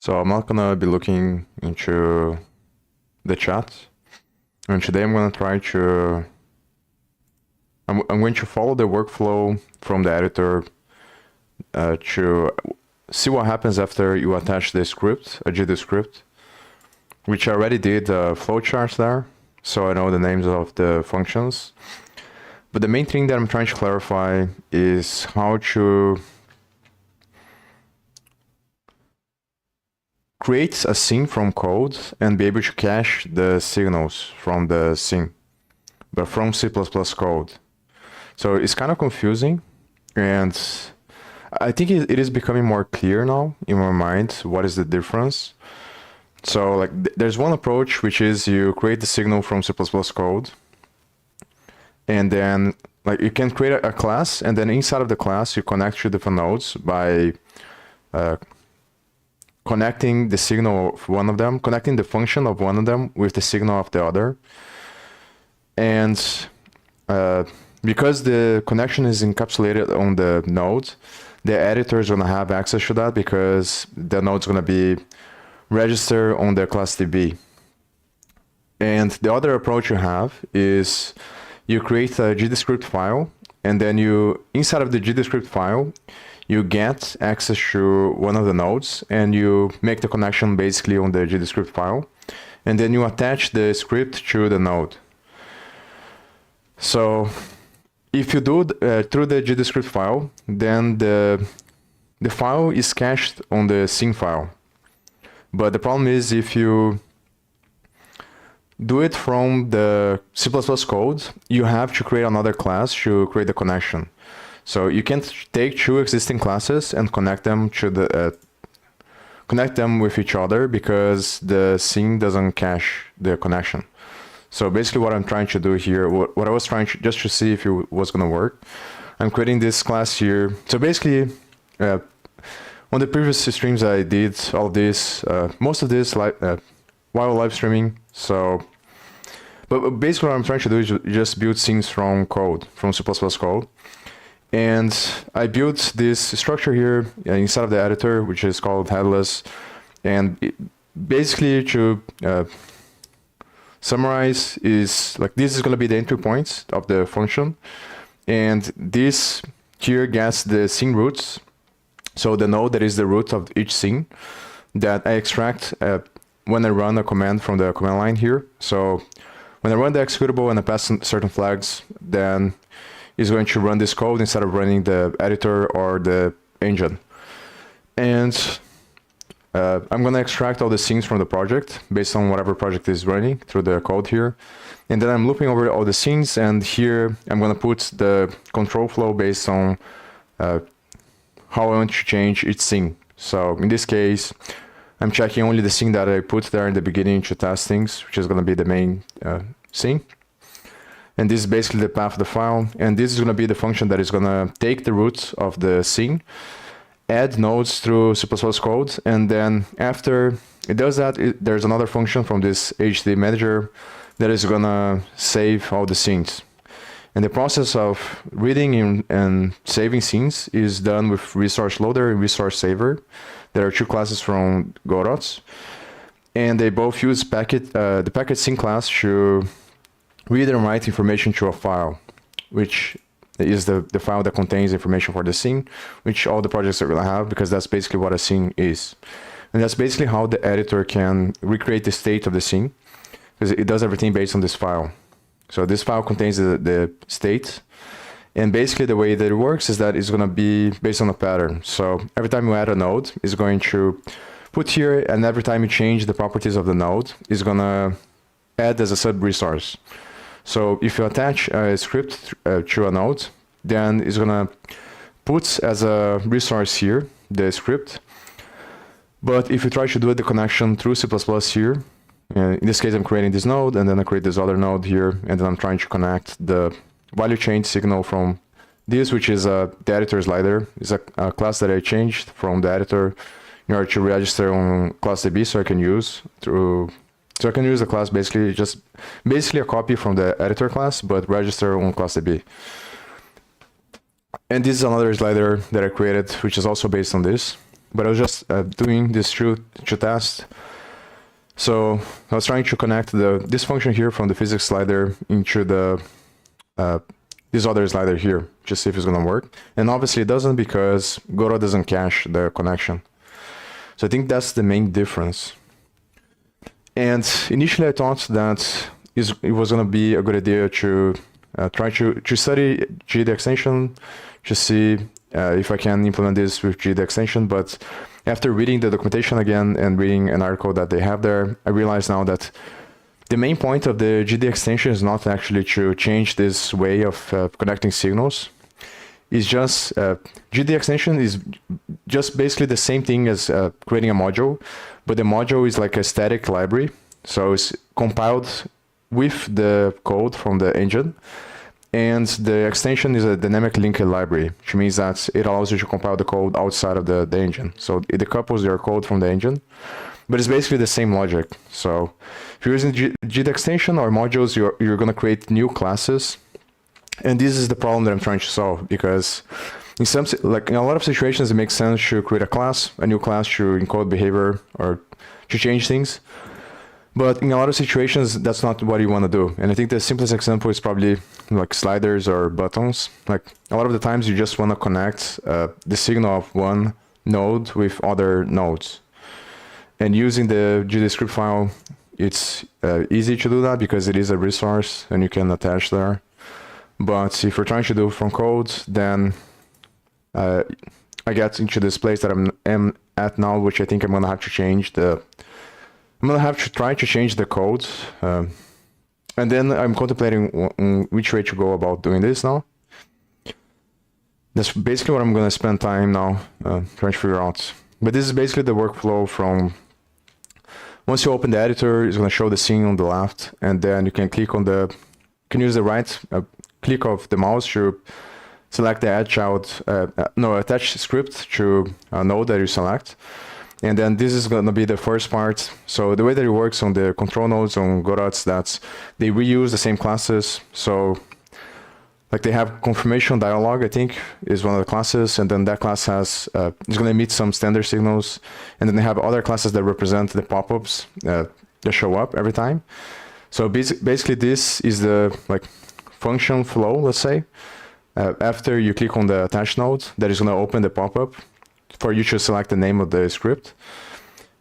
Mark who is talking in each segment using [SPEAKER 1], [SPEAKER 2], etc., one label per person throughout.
[SPEAKER 1] So I'm not gonna be looking into the chat. And today I'm gonna try to, I'm going to follow the workflow from the editor to see what happens after you attach the script, a Godot script, which I already did flowcharts there, so I know the names of the functions. But the main thing that I'm trying to clarify is how to create a scene from code and be able to cache the signals from the scene, but from C++ code. So it's kind of confusing, and I think it is becoming more clear now in my mind what is the difference. So like there's one approach, which is you create the signal from C++ code, and then like you can create a class, and then inside of the class you connect to different nodes by connecting the signal of one of them, connecting the function of one of them with the signal of the other. And because the connection is encapsulated on the node, the editor is going to have access to that because the node is going to be registered on the class DB. And the other approach you have is you create a GDScript file, and then you, inside of the GDScript file, you get access to one of the nodes, and you make the connection basically on the GDScript file, and then you attach the script to the node. So if you do through the GDScript file, then the file is cached on the scene file. But the problem is if you do it from the C++ code, you have to create another class to create the connection. So you can't take two existing classes and connect them to the connect them with each other because the scene doesn't cache the connection. So basically what I'm trying to do here, what I was trying to, just to see if it was going to work, I'm creating this class here. So basically, on the previous streams I did all this, most of this while live streaming. So, but basically what I'm trying to do is just build scenes from code, from C++ code. And I built this structure here inside of the editor, which is called headless. And basically to summarize is like this is going to be the entry points of the function. And this here gets the scene roots. So the node that is the root of each scene that I extract when I run a command from the command line here. So when I run the executable and I pass certain flags, then is going to run this code instead of running the editor or the engine. And I'm going to extract all the scenes from the project based on whatever project is running through the code here. And then I'm looping over all the scenes, and here I'm going to put the control flow based on how I want to change each scene. So in this case, I'm checking only the scene that I put there in the beginning to test things, which is going to be the main scene. And this is basically the path of the file. And this is going to be the function that is going to take the root of the scene, add nodes through C++ code. And then after it does that, there's another function from this HT manager that is going to save all the scenes. And the process of reading and saving scenes is done with resource loader and resource saver. There are two classes from Godot. And they both use the package scene class to read and write information to a file, which is the file that contains information for the scene, which all the projects are going to have, because that's basically what a scene is. And that's basically how the editor can recreate the state of the scene, because it does everything based on this file. So this file contains the state, and basically the way that it works is that it's going to be based on a pattern. So every time you add a node, it's going to put here, and every time you change the properties of the node, it's going to add as a sub-resource. So if you attach a script to a node, then it's going to put as a resource here the script. But if you try to do the connection through C++ here, in this case I'm creating this node, and then I create this other node here, and then I'm trying to connect the value change signal from this, which is the editor slider. It's a class that I changed from the editor in order to register on class DB, so I can use the class basically a copy from the editor class, but register on class DB. And this is another slider that I created, which is also based on this. but I was just doing this to test. So I was trying to connect this function here from the physics slider into the this other slider here, just see if it's gonna work. And obviously it doesn't, because Godot doesn't cache the connection. So I think that's the main difference. And initially I thought that it was gonna be a good idea to try to study GD extension, to see if I can implement this with GD extension. But after reading the documentation again and reading an article that they have there, I realize now that the main point of the GD extension is not actually to change this way of connecting signals. It's just, GD extension is just basically the same thing as creating a module, but the module is like a static library. So it's compiled with the code from the engine. And the extension is a dynamic linked library, which means that it allows you to compile the code outside of the engine. So it decouples your code from the engine, but it's basically the same logic. So if you're using GD extension or modules, you're going to create new classes. And this is the problem that I'm trying to solve, because in a lot of situations, it makes sense to create a new class to encode behavior or to change things. But in a lot of situations, that's not what you want to do. And I think the simplest example is probably like sliders or buttons. Like a lot of the times you just want to connect the signal of one node with other nodes. And using the GDScript file, it's easy to do that because it is a resource and you can attach there. But if you're trying to do from code, then I get into this place that I'm at now, which I think I'm going to have to change I'm going to have to try to change the code. And then I'm contemplating which way to go about doing this now. That's basically what I'm going to spend time now trying to figure out. But this is basically the workflow from once you open the editor, it's going to show the scene on the left, and then you can click on you can use the right click of the mouse to select the attach script to a node that you select. And then this is going to be the first part. So the way that it works on the control nodes on Godot is that they reuse the same classes. So like they have confirmation dialog, I think, is one of the classes. And then that class is going to emit some standard signals. And then they have other classes that represent the pop-ups that show up every time. So basically this is the function flow, let's say. After you click on the attach node, that is going to open the pop-up for you to select the name of the script.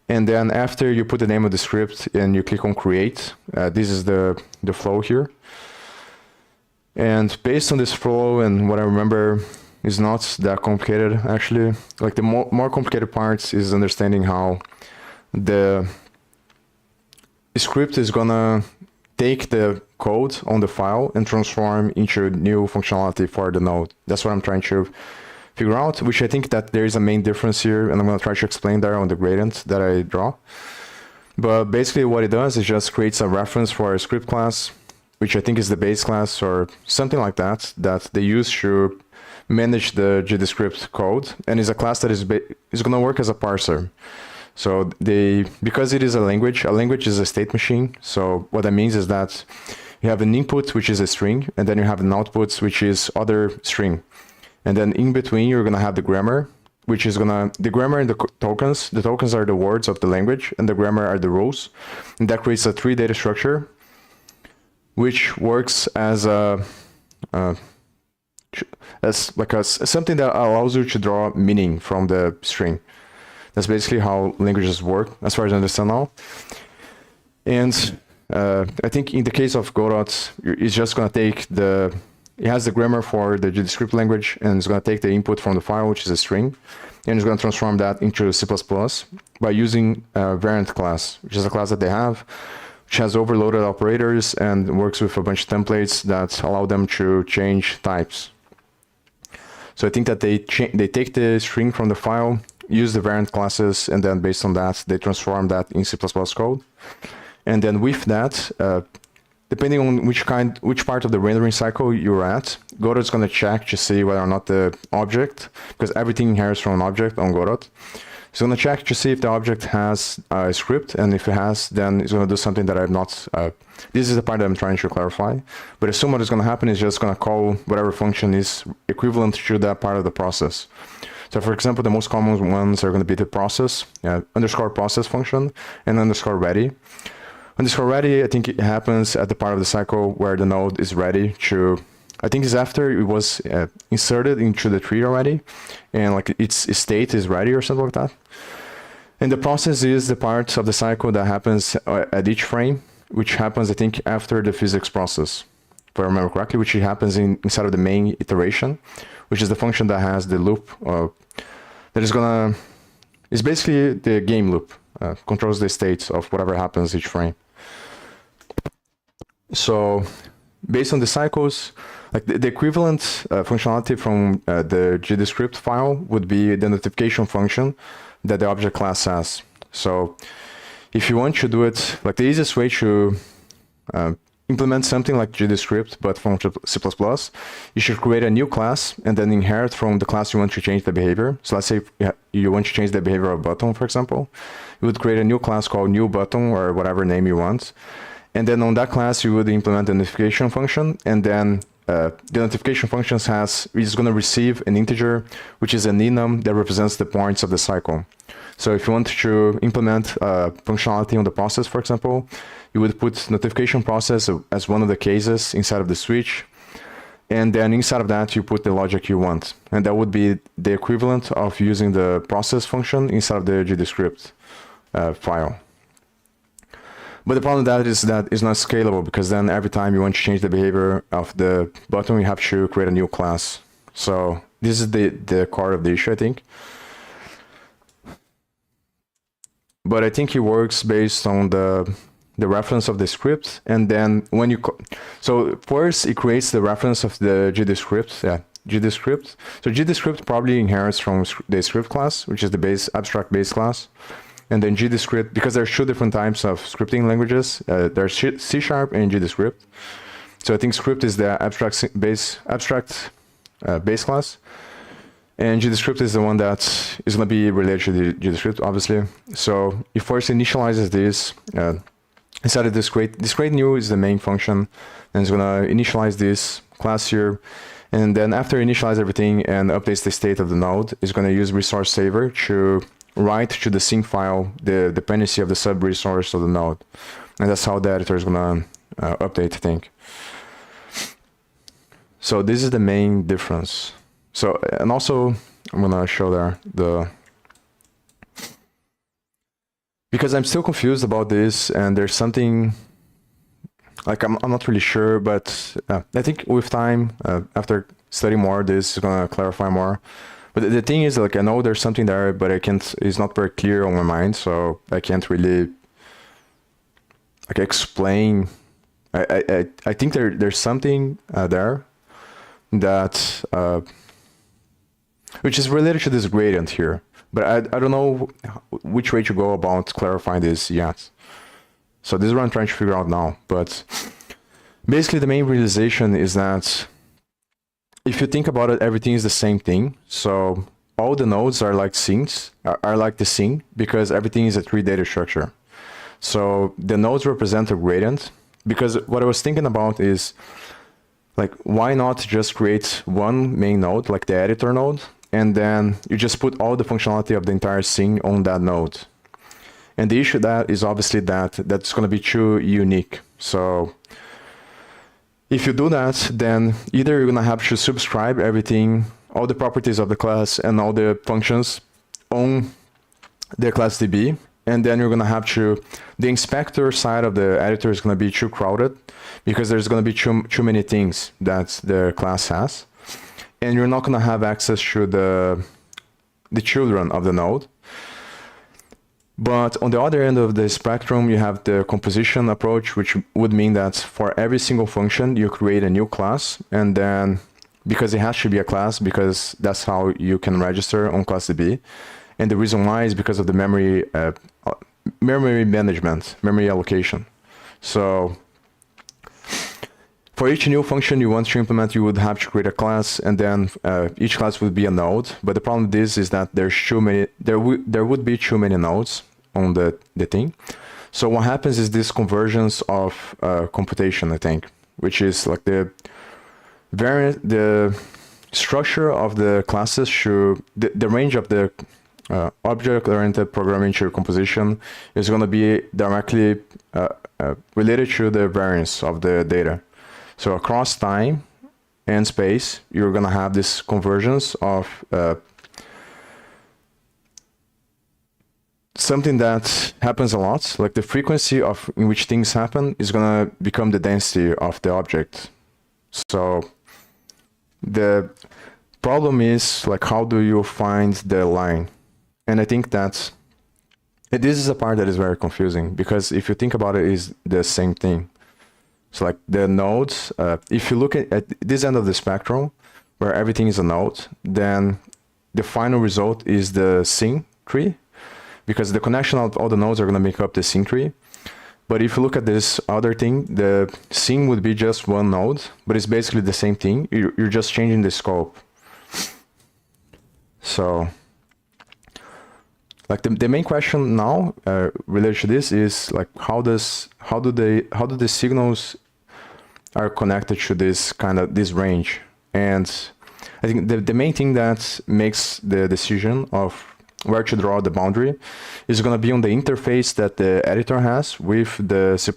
[SPEAKER 1] And then after you put the name of the script and you click on create, this is the flow here. And based on this flow and what I remember is not that complicated actually. Like the more complicated parts is understanding how the script is gonna take the code on the file and transform into new functionality for the node. That's what I'm trying to figure out, which I think that there is a main difference here, and I'm going to try to explain there on the gradient that I draw. But basically what it does is just creates a reference for a script class, which I think is the base class or something like that they use to manage the GDScript code, and is a class that is going to work as a parser. So because it is a language is a state machine. So what that means is that you have an input, which is a string, and then you have an output, which is other string. And then in between, you're going to have the grammar, which is the grammar and the tokens. The tokens are the words of the language, and the grammar are the rules. And that creates a tree data structure, which works as something that allows you to draw meaning from the string. That's basically how languages work, as far as I understand now. And I think in the case of Godot, it's just going to take it has the grammar for the GDScript language, and it's going to take the input from the file, which is a string, and it's going to transform that into C++ by using a variant class, which is a class that they have, which has overloaded operators and works with a bunch of templates that allow them to change types. So I think that they take the string from the file, use the variant classes, and then based on that, they transform that in C++ code. And then with that, depending on which part of the rendering cycle you're at, Godot is going to check to see whether or not the object, because everything inherits from an object on Godot. It's going to check to see if the object has a script, and if it has, then it's going to do something that I've not. This is the part that I'm trying to clarify. But assume what is going to happen is just going to call whatever function is equivalent to that part of the process. So So for example, the most common ones are going to be the process, underscore process function, and underscore ready. Underscore ready, I think it happens at the part of the cycle where the node is ready to, I think it's after it was inserted into the tree already, and like its state is ready or something like that. And the process is the part of the cycle that happens at each frame, which happens, I think, after the physics process, if I remember correctly, which happens inside of the main iteration, which is the function that has the loop that is gonna, it's basically the game loop, controls the states of whatever happens each frame. So based on the cycles, like the equivalent functionality from the GDScript file would be the notification function that the object class has. So if you want to do it, like the easiest way to implement something like GDScript, but from C++, you should create a new class and then inherit from the class you want to change the behavior. So let's say you want to change the behavior of button, for example. You would create a new class called new button or whatever name you want. And then on that class, you would implement the notification function. And then the notification function is going to receive an integer, which is an enum that represents the points of the cycle. So if you want to implement functionality on the process, for example, you would put notification process as one of the cases inside of the switch. And then inside of that, you put the logic you want. And that would be the equivalent of using the process function inside of the GDScript file. But the problem with that is that it's not scalable, because then every time you want to change the behavior of the button, you have to create a new class. So this is the core of the issue, I think. But I think it works based on the reference of the script. And then when you, so first it creates the reference of the GDScript, GDScript. So GDScript probably inherits from the script class, which is the abstract base class. And then GDScript, because there's two different types of scripting languages, there's C# and GDScript. So I think script is the abstract base class, and GDScript is the one that is going to be related to the GDScript, obviously. So it first initializes this inside of this create new is the main function, and it's going to initialize this class here. And then after initialize everything and updates the state of the node, it's going to use resource saver to write to the sync file the dependency of the sub resource of the node. And that's how the editor is going to update, I think. So this is the main difference. So, and also I'm going to show there because I'm still confused about this, and there's something like I'm not really sure, but I think with time, after studying more, this is going to clarify more. But the thing is, like, I know there's something there, but it's not very clear on my mind, so I can't really like explain. I think there's something there that which is related to this gradient here, but I don't know which way to go about clarifying this yet. So this is what I'm trying to figure out now. But basically the main realization is that if you think about it, everything is the same thing. So all the nodes are like sinks, are like the sink, because everything is a tree data structure. So the nodes represent a gradient, because what I was thinking about is, like, why not just create one main node, like the editor node, and then you just put all the functionality of the entire scene on that node. And the issue that is obviously that's going to be too unique. So if you do that, then either you're going to have to subscribe everything, all the properties of the class and all the functions on the class DB, and then you're going to have to, the inspector side of the editor is going to be too crowded, because there's going to be too many things that the class has, and you're not going to have access to the children of the node. But on the other end of the spectrum, you have the composition approach, which would mean that for every single function, you create a new class. And then, because it has to be a class, because that's how you can register on class DB. And the reason why is because of the memory management, memory allocation. So for each new function you want to implement, you would have to create a class, and then each class would be a node. But the problem with this is that there's too many, there would be too many nodes on the thing. So what happens is this convergence of computation, I think, which is like the structure of the classes should, the range of the object-oriented programming to composition is going to be directly related to the variance of the data. So across time and space, you're going to have this convergence of something that happens a lot, like the frequency of in which things happen is going to become the density of the object. So the problem is, like, how do you find the line? And I think that this is a part that is very confusing, because if you think about it, is the same thing. So like the nodes, if you look at this end of the spectrum, where everything is a node, then the final result is the sine tree, because the connection of all the nodes are going to make up the sine tree. But if you look at this other thing, the sine would be just one node, but it's basically the same thing. You're just changing the scope. So, like the main question now related to this is like how do the signals are connected to this range? And I think the main thing that makes the decision of where to draw the boundary is going to be on the interface that the editor has with the C++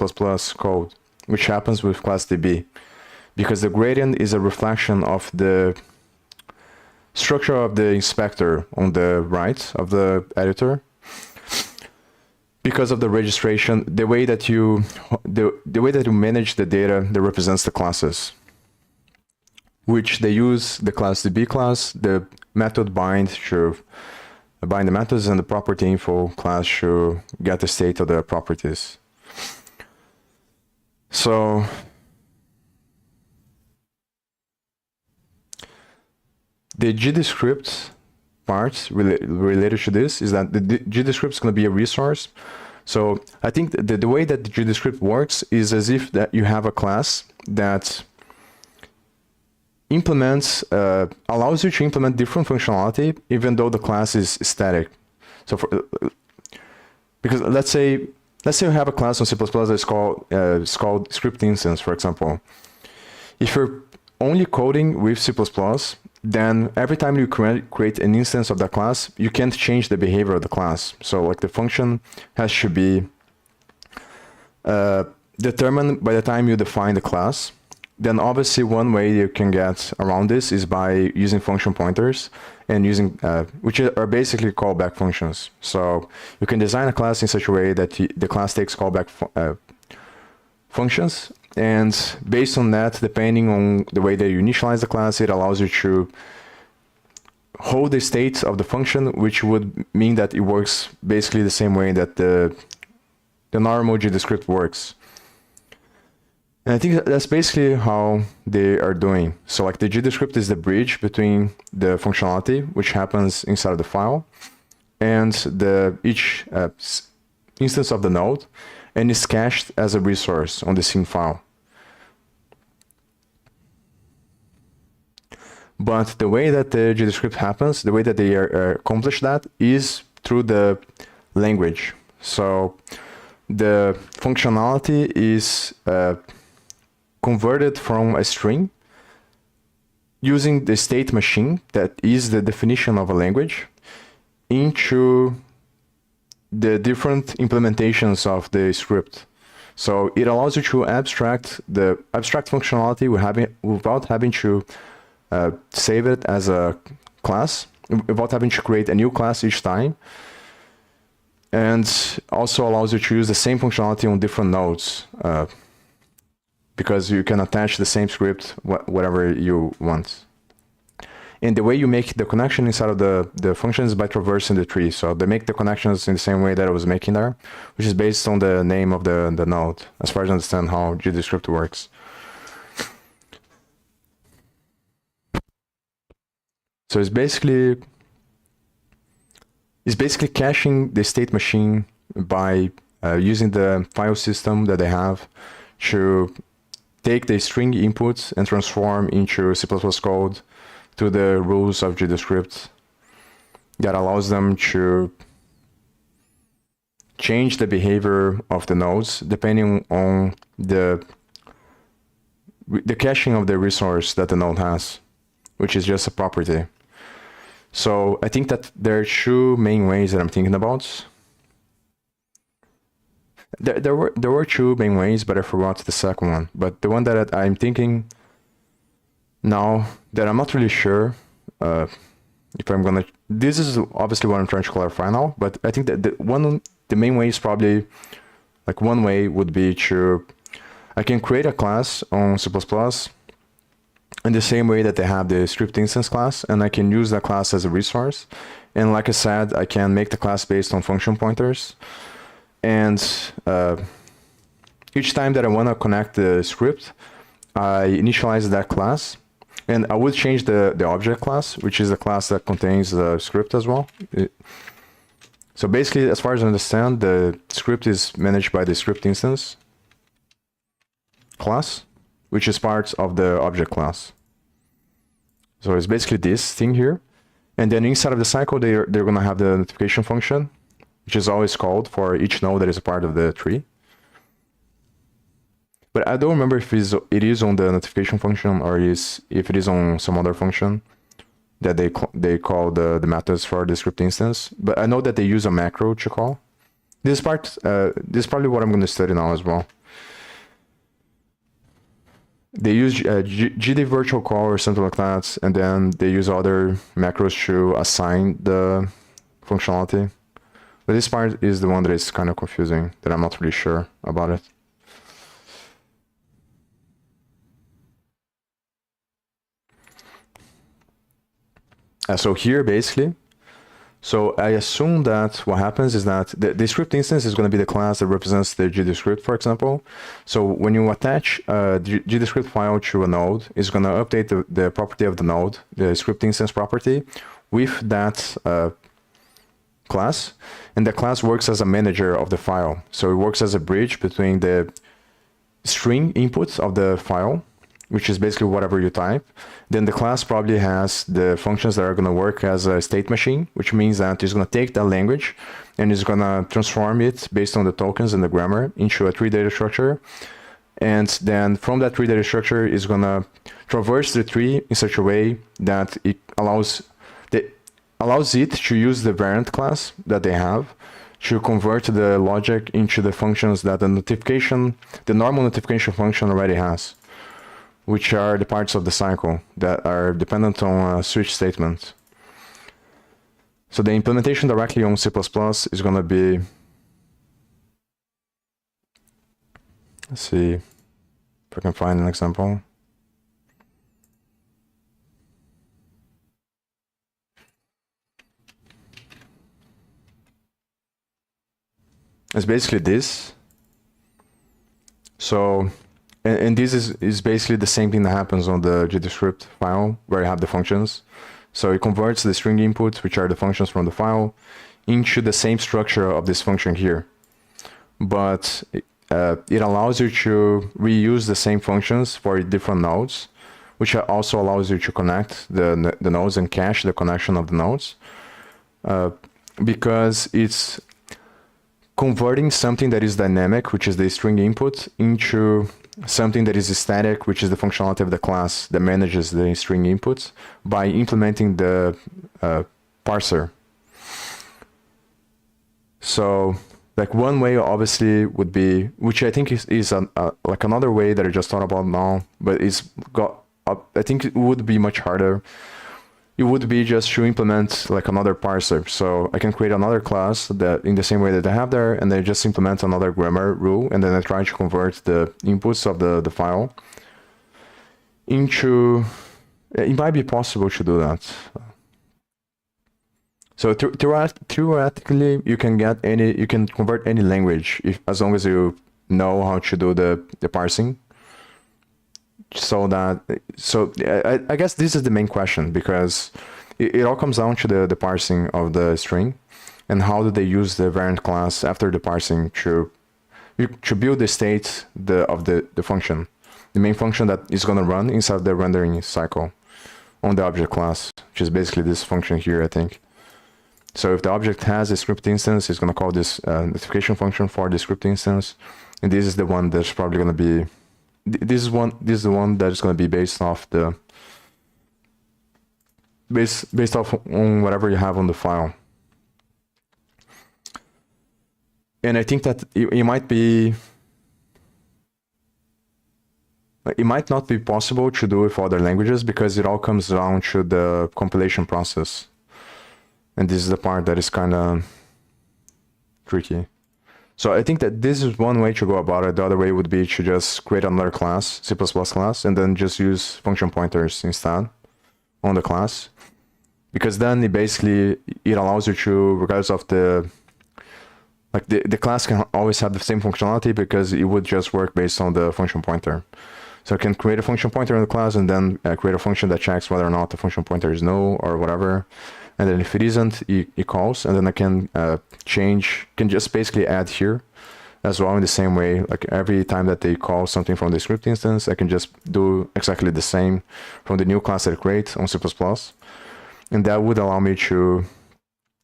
[SPEAKER 1] code, which happens with class DB, because the gradient is a reflection of the structure of the inspector on the right of the editor. Because of the registration, the way that you manage the data that represents the classes, which they use the class DB class, the method bind the methods, and the property info class should get the state of the properties. So the GDScript part related to this is that the GDScript is going to be a resource. So I think the way that the GDScript works is as if that you have a class that implements, allows you to implement different functionality, even though the class is static. So because let's say you have a class on C++ that is called script instance, for example. If you're only coding with C++, then every time you create an instance of that class, you can't change the behavior of the class. So like the function has to be determined by the time you define the class. Then obviously one way you can get around this is by using function pointers and using, which are basically callback functions. So you can design a class in such a way that the class takes callback functions. And based on that, depending on the way that you initialize the class, it allows you to hold the state of the function, which would mean that it works basically the same way that the normal GDScript works. And I think that's basically how they are doing. So like the GDScript is the bridge between the functionality, which happens inside of the file, and each instance of the node, and is cached as a resource on the scene file. But the way that the GDScript happens, the way that they accomplish that is through the language. So the functionality is converted from a string using the state machine, that is the definition of a language, into the different implementations of the script. So it allows you to abstract functionality without having to save it as a class, without having to create a new class each time, and also allows you to use the same functionality on different nodes, because you can attach the same script whatever you want. And the way you make the connection inside of the function is by traversing the tree. So they make the connections in the same way that I was making there, which is based on the name of the node, as far as I understand how GDScript works. So it's basically caching the state machine by using the file system that they have to take the string inputs and transform into C++ code to the rules of GDScript that allows them to change the behavior of the nodes depending on the caching of the resource that the node has. which is just a property. So I think that there are two main ways that I'm thinking about. There were two main ways, but I forgot the second one. But the one that I'm thinking now, that I'm not really sure if I'm gonna. This is obviously what I'm trying to clarify now. But I think that the main way is probably, like, one way would be to, I can create a class on C++ in the same way that they have the script instance class, and I can use that class as a resource. And like I said, I can make the class based on function pointers. And each time that I want to connect the script, I initialize that class. And I would change the object class, which is the class that contains the script as well. So basically, as far as I understand, the script is managed by the script instance class, which is part of the object class. So it's basically this thing here. And then inside of the cycle, they're going to have the notification function, which is always called for each node that is a part of the tree. But I don't remember if it is on the notification function or if it is on some other function that they call the methods for the script instance. But I know that they use a macro to call. This is probably what I'm going to study now as well. They use GD virtual call or something like that, and then they use other macros to assign the functionality. But this part is the one that is kind of confusing, that I'm not really sure about it. So here, basically, so I assume that what happens is that the script instance is going to be the class that represents the GD script, for example. So when you attach a GD script file to a node, it's going to update the property of the node, the script instance property, with that class. And the class works as a manager of the file. So it works as a bridge between the string inputs of the file, which is basically whatever you type. Then the class probably has the functions that are going to work as a state machine, which means that it's going to take that language and it's going to transform it based on the tokens and the grammar into a tree data structure. And then from that tree data structure, it's going to traverse the tree in such a way that it allows it to use the variant class that they have to convert the logic into the functions that the normal notification function already has, which are the parts of the cycle that are dependent on a switch statement. So the implementation directly on C++ is going to be, let's see if I can find an example. It's basically this. So, and this is basically the same thing that happens on the GDScript file where you have the functions. So it converts the string inputs, which are the functions from the file, into the same structure of this function here. But it allows you to reuse the same functions for different nodes, which also allows you to connect the nodes and cache the connection of the nodes, because it's converting something that is dynamic, which is the string input, into something that is static, which is the functionality of the class that manages the string inputs, by implementing the parser. So, like, one way obviously would be, which I think is like another way that I just thought about now, but I think it would be much harder. It would be just to implement like another parser. So I can create another class that in the same way that I have there, and then just implement another grammar rule, and then I try to convert the inputs of the file into, it might be possible to do that. So theoretically, you can convert any language as long as you know how to do the parsing. So I guess this is the main question, because it all comes down to the parsing of the string, and how do they use the variant class after the parsing to build the state of the function, the main function that is going to run inside the rendering cycle on the object class, which is basically this function here, I think. So if the object has a script instance, it's going to call this notification function for the script instance, and this is the one that's probably going to be, this is the one that is going to be based off the based off on whatever you have on the file. And I think that it might not be possible to do with other languages because it all comes down to the compilation process. And this is the part that is kind of tricky. So I think that this is one way to go about it. The other way would be to just create another class, C++ class, and then just use function pointers instead on the class. Because then it allows you to, regardless of the class can always have the same functionality because it would just work based on the function pointer. So I can create a function pointer in the class and then create a function that checks whether or not the function pointer is null or whatever. And then if it isn't, it calls, and then I can can just basically add here as well in the same way. Like every time that they call something from the script instance, I can just do exactly the same from the new class that I create on C++. And that would allow me to,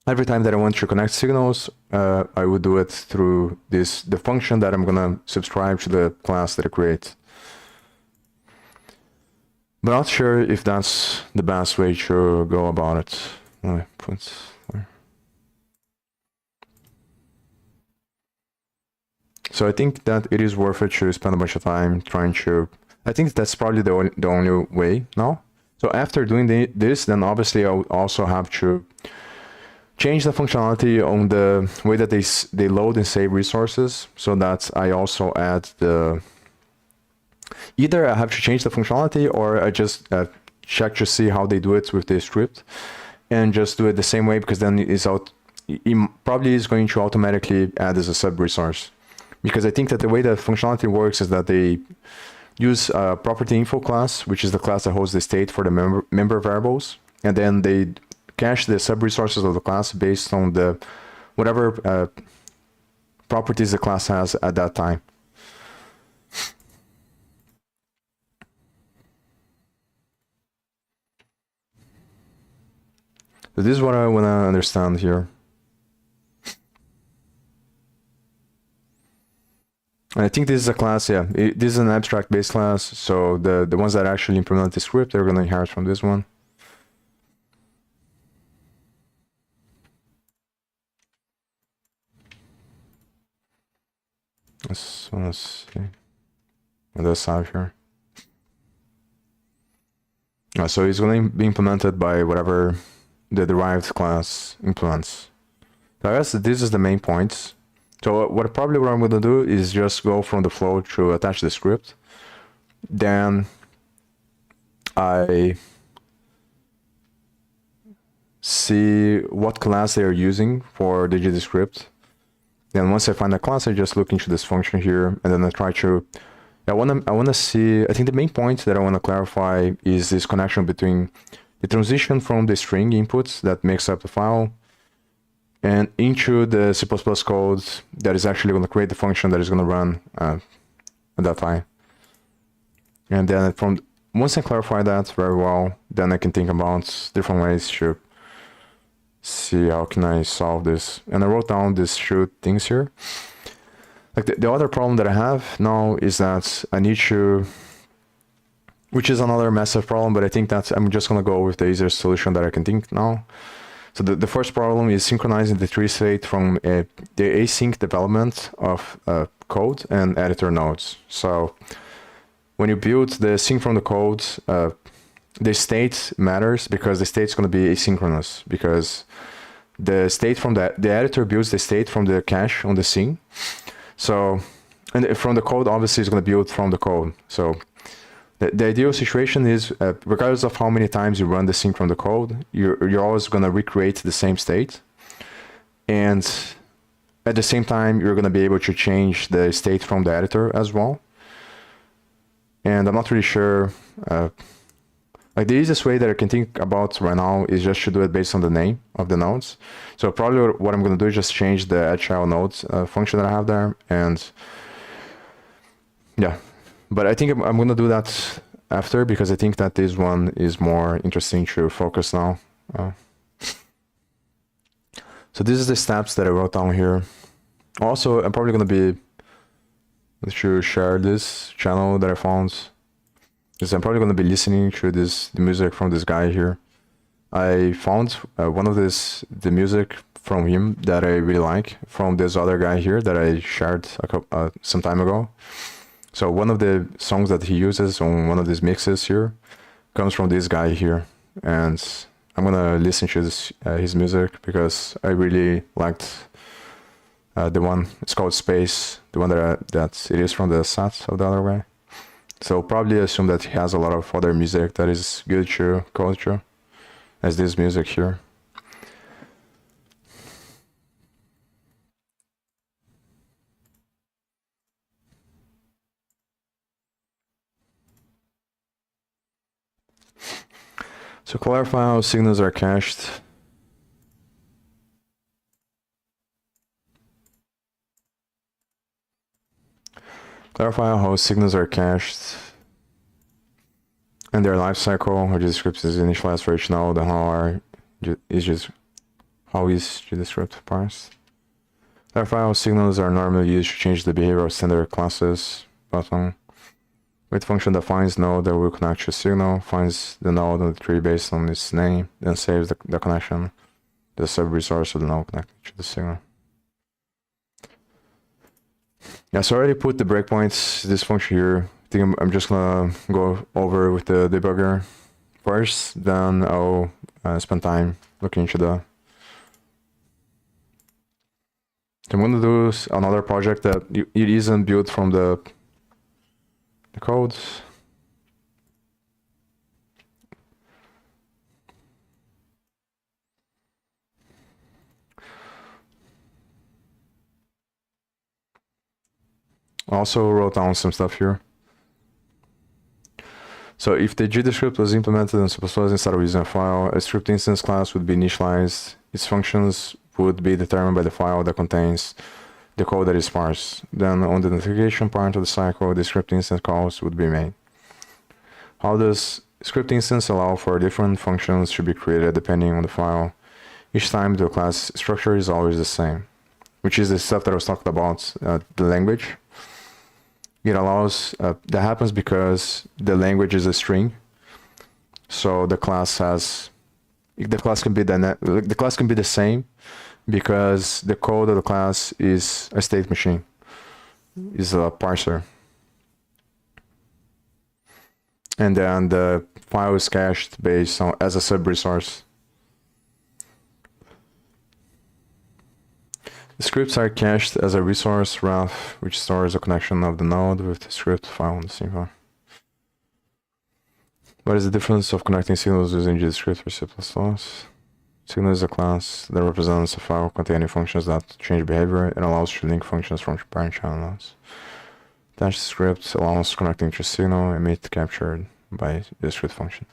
[SPEAKER 1] every time that I want to connect signals, I would do it through the function that I'm gonna subscribe to the class that I create. But not sure if that's the best way to go about it. So I think that it is worth it to spend a bunch of time trying to, I think that's probably the only way now. So after doing this, then obviously I'll also have to change the functionality on the way that they load and save resources, so that I also add either I have to change the functionality or I just check to see how they do it with the script and just do it the same way, because then it probably is going to automatically add as a sub resource. Because I think that the way that functionality works is that they use a property info class, which is the class that holds the state for the member variables, and then they cache the sub resources of the class based on the whatever properties the class has at that time. So this is what I want to understand here. And I think this is a class, yeah, this is an abstract-based class, so the ones that actually implement the script, they're going to inherit from this one. Let's see what does have here. So it's going to be implemented by whatever the derived class implements. So I guess this is the main point. So what I'm going to do is just go from the flow to attach the script. Then I see what class they are using for the GD script. Then once I find a class, I just look into this function here, and then I try to, I want to see, I think the main point that I want to clarify is this connection between the transition from the string inputs that makes up the file and into the C++ code that is actually going to create the function that is going to run at that time. And then once I clarify that very well, then I can think about different ways to see how can I solve this. And I wrote down these two things here. Like the other problem that I have now is that I need to, which is another massive problem, but I think that I'm just going to go with the easiest solution that I can think now. So the first problem is synchronizing the tree state from the async development of code and editor nodes. So when you build the sync from the code, the state matters because the state is going to be asynchronous, because the state from the editor builds the state from the cache on the scene. So, and from the code, obviously, is going to build from the code. So the ideal situation is, regardless of how many times you run the sync from the code, you're always going to recreate the same state. And at the same time, you're going to be able to change the state from the editor as well. And I'm not really sure, like the easiest way that I can think about right now is just to do it based on the name of the nodes. So probably what I'm going to do is just change the agile nodes function that I have there. And yeah, but I think I'm going to do that after, because I think that this one is more interesting to focus now. So this is the steps that I wrote down here. Also, I'm probably going to be, to share this channel that I found, because I'm probably going to be listening to the music from this guy here. I found one of the music from him that I really like from this other guy here that I shared some time ago. So one of the songs that he uses on one of these mixes here comes from this guy here, and I'm gonna listen to his music because I really liked the one. It's called Space, the one that it is from the set of the other guy. So probably assume that he has a lot of other music that is good to culture, as this music here. So clarify how signals are cached. Clarify how signals are cached and their life cycle, how JavaScript is initialized for each node, and how is JavaScript parsed. Clarify how signals are normally used to change the behavior of standard classes. Button. Wait function defines node that will connect to signal, finds the node on the tree based on its name, then saves the connection, the sub-resource of the node connected to the signal. Yeah, so I already put the breakpoints, this function here. I think I'm just gonna go over with the debugger first, then I'll spend time looking into the... I'm gonna do another project that it isn't built from the code. Also wrote down some stuff here. So if the GDScript was implemented in C++ instead of using a file, a script instance class would be initialized. Its functions would be determined by the file that contains the code that is parsed. Then on the notification part of the cycle, the script instance calls would be made. How does script instance allow for different functions to be created depending on the file? Each time the class structure is always the same, which is the stuff that I was talking about, the language. It allows, that happens because the language is a string. So the class can be the same because the code of the class is a state machine, is a parser. And then the file is cached based on as a sub-resource. The scripts are cached as a resource ref, which stores a connection of the node with the script file on the signal. What is the difference of connecting signals using JavaScript or C++? Signal is a class that represents a file containing functions that change behavior and allows to link functions from parent channel nodes. Attached script allows connecting to signal emit captured by the script function.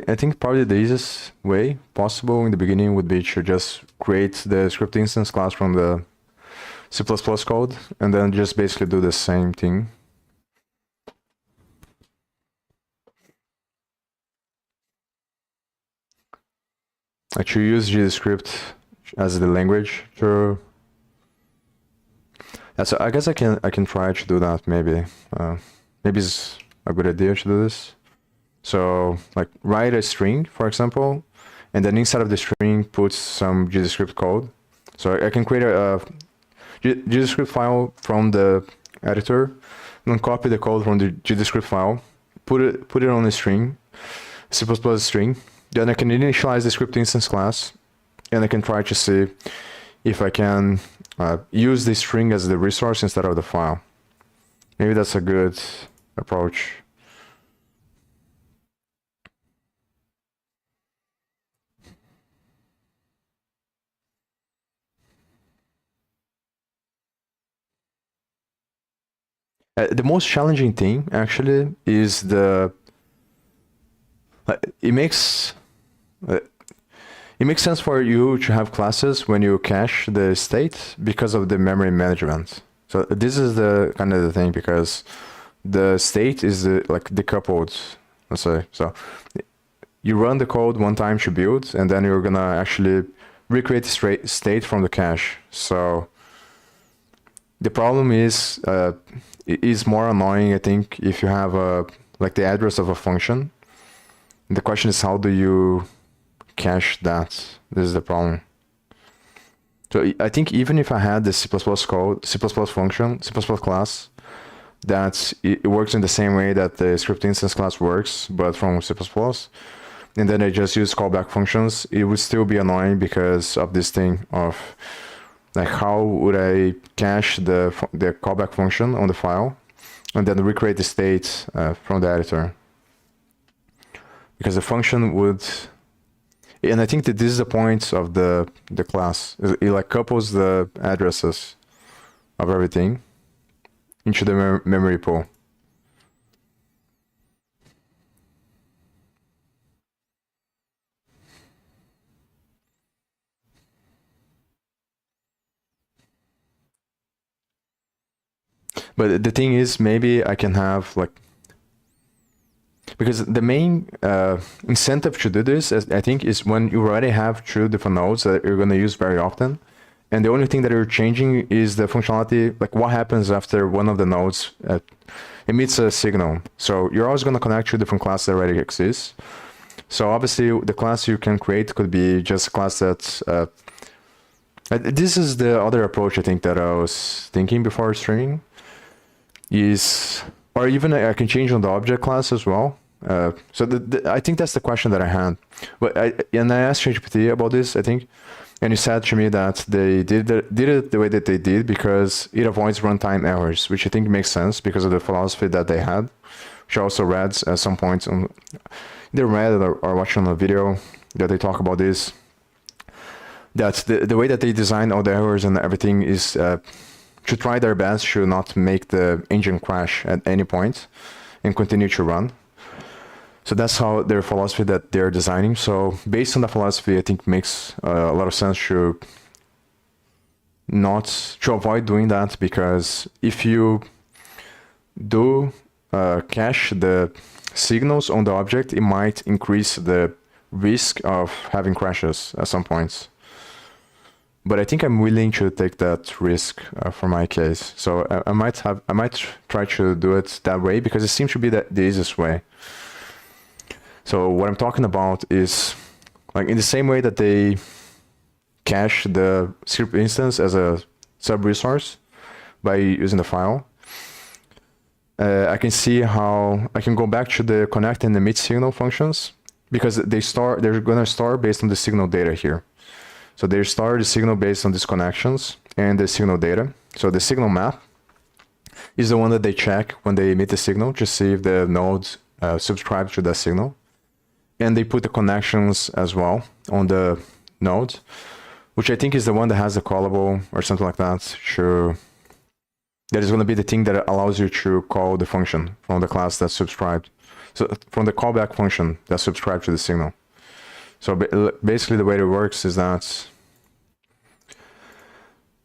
[SPEAKER 1] I think probably the easiest way possible in the beginning would be to just create the script instance class from the C++ code and then just basically do the same thing. Actually use JavaScript as the language to... Yeah, so I guess I can try to do that maybe. Maybe it's a good idea to do this. So like write a string, for example, and then inside of the string put some JavaScript code. So I can create a JavaScript file from the editor, and then copy the code from the JavaScript file, put it on a string, C++ string. Then I can initialize the script instance class, and I can try to see if I can use the string as the resource instead of the file. Maybe that's a good approach. The most challenging thing actually is it makes sense for you to have classes when you cache the state because of the memory management. So this is the kind of the thing, because the state is like decoupled, let's say. So you run the code one time to build, and then you're gonna actually recreate the state from the cache. So the problem is, it is more annoying, I think, if you have like the address of a function. And the question is, how do you cache that? This is the problem. So I think even if I had the C++ code, C++ function, C++ class, that it works in the same way that the script instance class works, but from C++, and then I just use callback functions, it would still be annoying because of this thing of like, how would I cache the callback function on the file and then recreate the state from the editor? Because the function would, and I think that this is the point of the class. It like couples the addresses of everything into the memory pool. But the thing is, maybe I can have like, because the main incentive to do this, I think, is when you already have two different nodes that you're going to use very often. And the only thing that you're changing is the functionality, like what happens after one of the nodes emits a signal. So you're always going to connect to different classes that already exist. So obviously, the class you can create could be just a class that's... this is the other approach, I think, that I was thinking before streaming. Is, or even I can change on the object class as well. So I think that's the question that I had. But I asked ChatGPT about this, I think, and he said to me that they did it the way that they did because it avoids runtime errors, which I think makes sense because of the philosophy that they had, which I also read at some point on, either read or watched on a video that they talk about this. That the way that they design all the errors and everything is to try their best to not make the engine crash at any point and continue to run. So that's how their philosophy that they're designing. So based on that philosophy, I think makes a lot of sense to avoid doing that, because if you do cache the signals on the object, it might increase the risk of having crashes at some points. But I think I'm willing to take that risk for my case. So I might try to do it that way because it seems to be the easiest way. So what I'm talking about is like in the same way that they cache the script instance as a sub-resource by using the file. I can see how I can go back to the connect and emit signal functions because they're going to store based on the signal data here. So they store the signal based on these connections and the signal data. So the signal map is the one that they check when they emit the signal to see if the nodes subscribe to that signal. And they put the connections as well on the node, which I think is the one that has the callable or something like that. That is going to be the thing that allows you to call the function from the class that's subscribed. So from the callback function that subscribed to the signal. So basically the way it works is that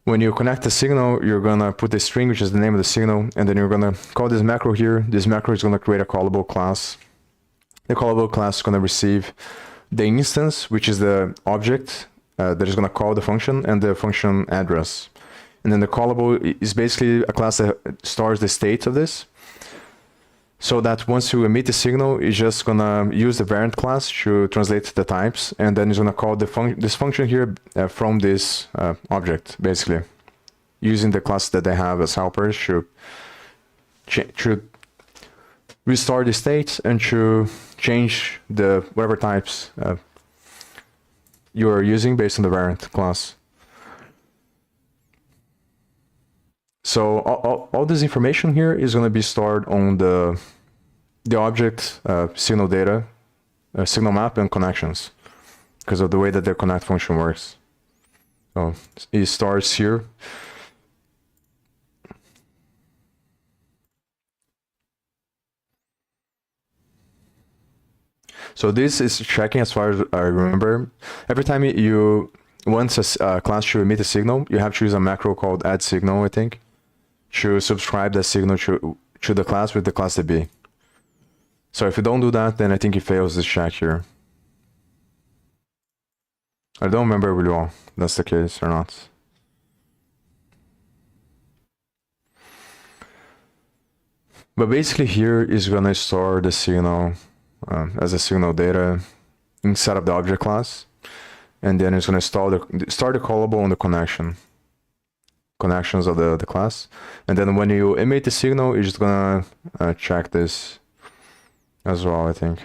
[SPEAKER 1] when you connect the signal, you're going to put the string, which is the name of the signal, and then you're going to call this macro here. This macro is going to create a callable class. The callable class is going to receive the instance, which is the object that is going to call the function, and the function address. And then the callable is basically a class that stores the state of this, so that once you emit the signal, it's just going to use the variant class to translate the types, and then it's going to call this function here from this object, basically, using the class that they have as helpers to restore the state and to change the whatever types you are using based on the variant class. So all this information here is going to be stored on the object signal data, signal map, and connections because of the way that the connect function works. So it starts here. So this is checking, as far as I remember. Every time you want a class to emit a signal, you have to use a macro called add signal, I think, to subscribe that signal to the class with the class DB. So if you don't do that, then I think it fails this check here. I don't remember really well if that's the case or not. But basically here is gonna store the signal as a signal data inside of the object class, and then it's gonna start the callable on the connections of the class, and then when you emit the signal, you're just gonna check this as well, I think.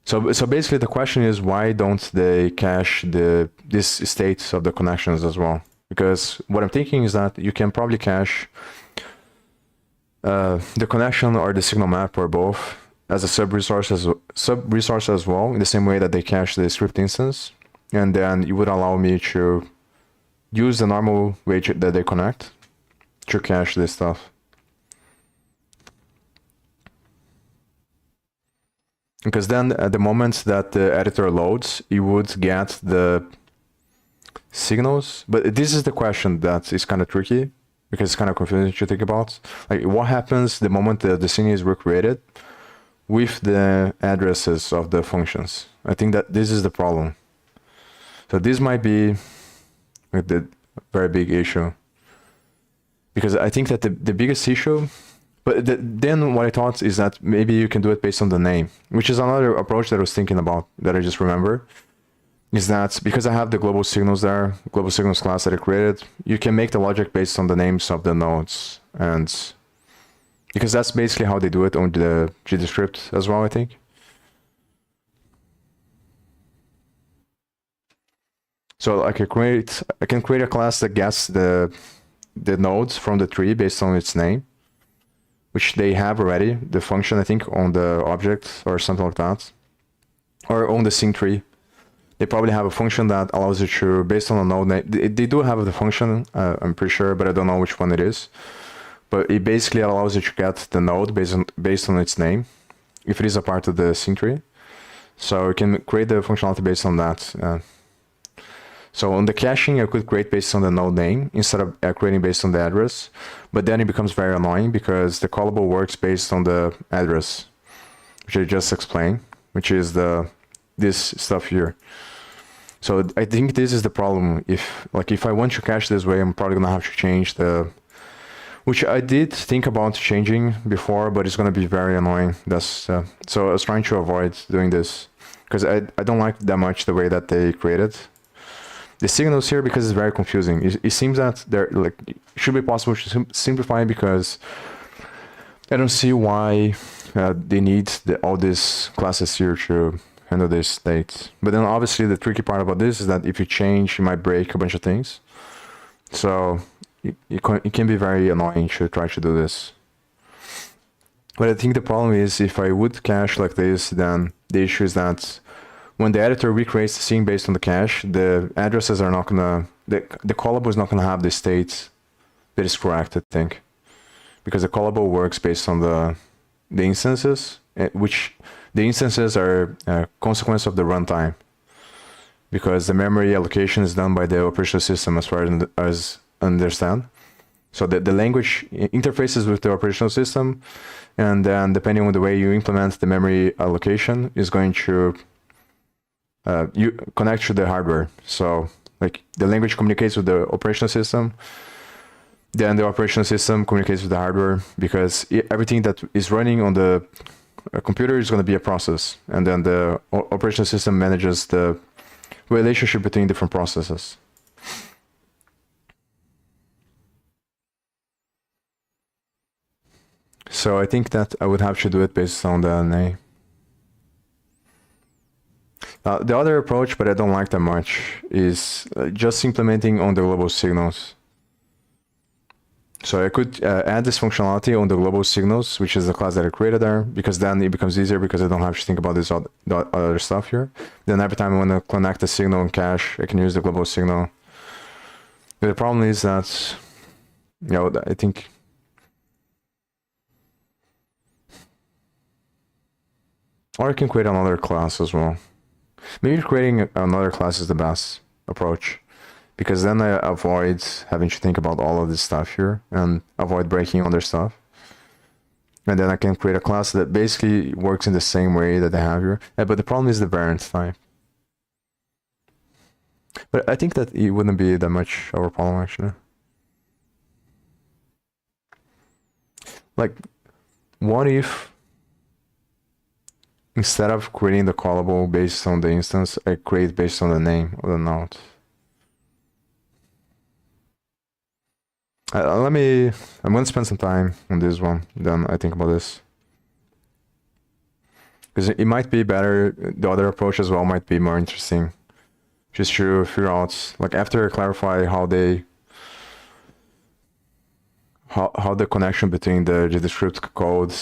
[SPEAKER 1] So basically the question is, why don't they cache this states of the connections as well? Because what I'm thinking is that you can probably cache the connection or the signal map or both as a sub-resource as well, in the same way that they cache the script instance, and then it would allow me to use the normal way that they connect to cache this stuff. Because then at the moment that the editor loads, you would get the signals. But this is the question that is kind of tricky, because it's kind of confusing to think about. Like, what happens the moment the scene is recreated with the addresses of the functions? I think that this is the problem. So this might be like the very big issue. Because I think that the biggest issue, but then what I thought is that maybe you can do it based on the name, which is another approach that I was thinking about, that I just remember, is that because I have the global signals there, global signals class that I created, you can make the logic based on the names of the nodes. And because that's basically how they do it on the GDScript as well, I think. So I can create a class that gets the nodes from the tree based on its name, which they have already, the function, I think, on the object or something like that, or on the sync tree. They probably have a function that allows you to, based on a node name, they do have the function, I'm pretty sure, but I don't know which one it is. But it basically allows you to get the node based on its name, if it is a part of the sync tree. So you can create the functionality based on that. So on the caching, I could create based on the node name instead of creating based on the address. But then it becomes very annoying because the callable works based on the address, which I just explained, which is this stuff here. So I think this is the problem. If I want to cache this way, I'm probably gonna have to change which I did think about changing before, but it's gonna be very annoying. So I was trying to avoid doing this because I don't like that much the way that they created the signals here, because it's very confusing. It seems that it should be possible to simplify, because I don't see why they need all these classes here to handle this state. But then obviously the tricky part about this is that if you change, you might break a bunch of things. So it can be very annoying to try to do this. But I think the problem is, if I would cache like this, then the issue is that when the editor recreates the scene based on the cache, the addresses are not gonna, the callable is not gonna have the state that is correct, I think. Because the callable works based on the instances, which the instances are a consequence of the runtime. Because the memory allocation is done by the operational system, as far as I understand. So the language interfaces with the operational system, and then depending on the way you implement the memory allocation is going to you connect to the hardware. So like the language communicates with the operational system, then the operational system communicates with the hardware, because everything that is running on the computer is going to be a process, and then the operational system manages the relationship between different processes. So I think that I would have to do it based on the name. The other approach, but I don't like that much, is just implementing on the global signals. So I could add this functionality on the global signals, which is the class that I created there, because then it becomes easier, because I don't have to think about this other stuff here. Then every time I want to connect a signal and cache, I can use the global signal. But the problem is that, I think, or I can create another class as well. Maybe creating another class is the best approach, because then I avoid having to think about all of this stuff here and avoid breaking other stuff. And then I can create a class that basically works in the same way that I have here. But the problem is the variant type. But I think that it wouldn't be that much of a problem actually. Like, what if instead of creating the callable based on the instance, I create based on the name of the node? I'm gonna spend some time on this one, then I think about this. Because it might be better, the other approach as well might be more interesting. Just to figure out, like after I clarify how the connection between the JavaScript code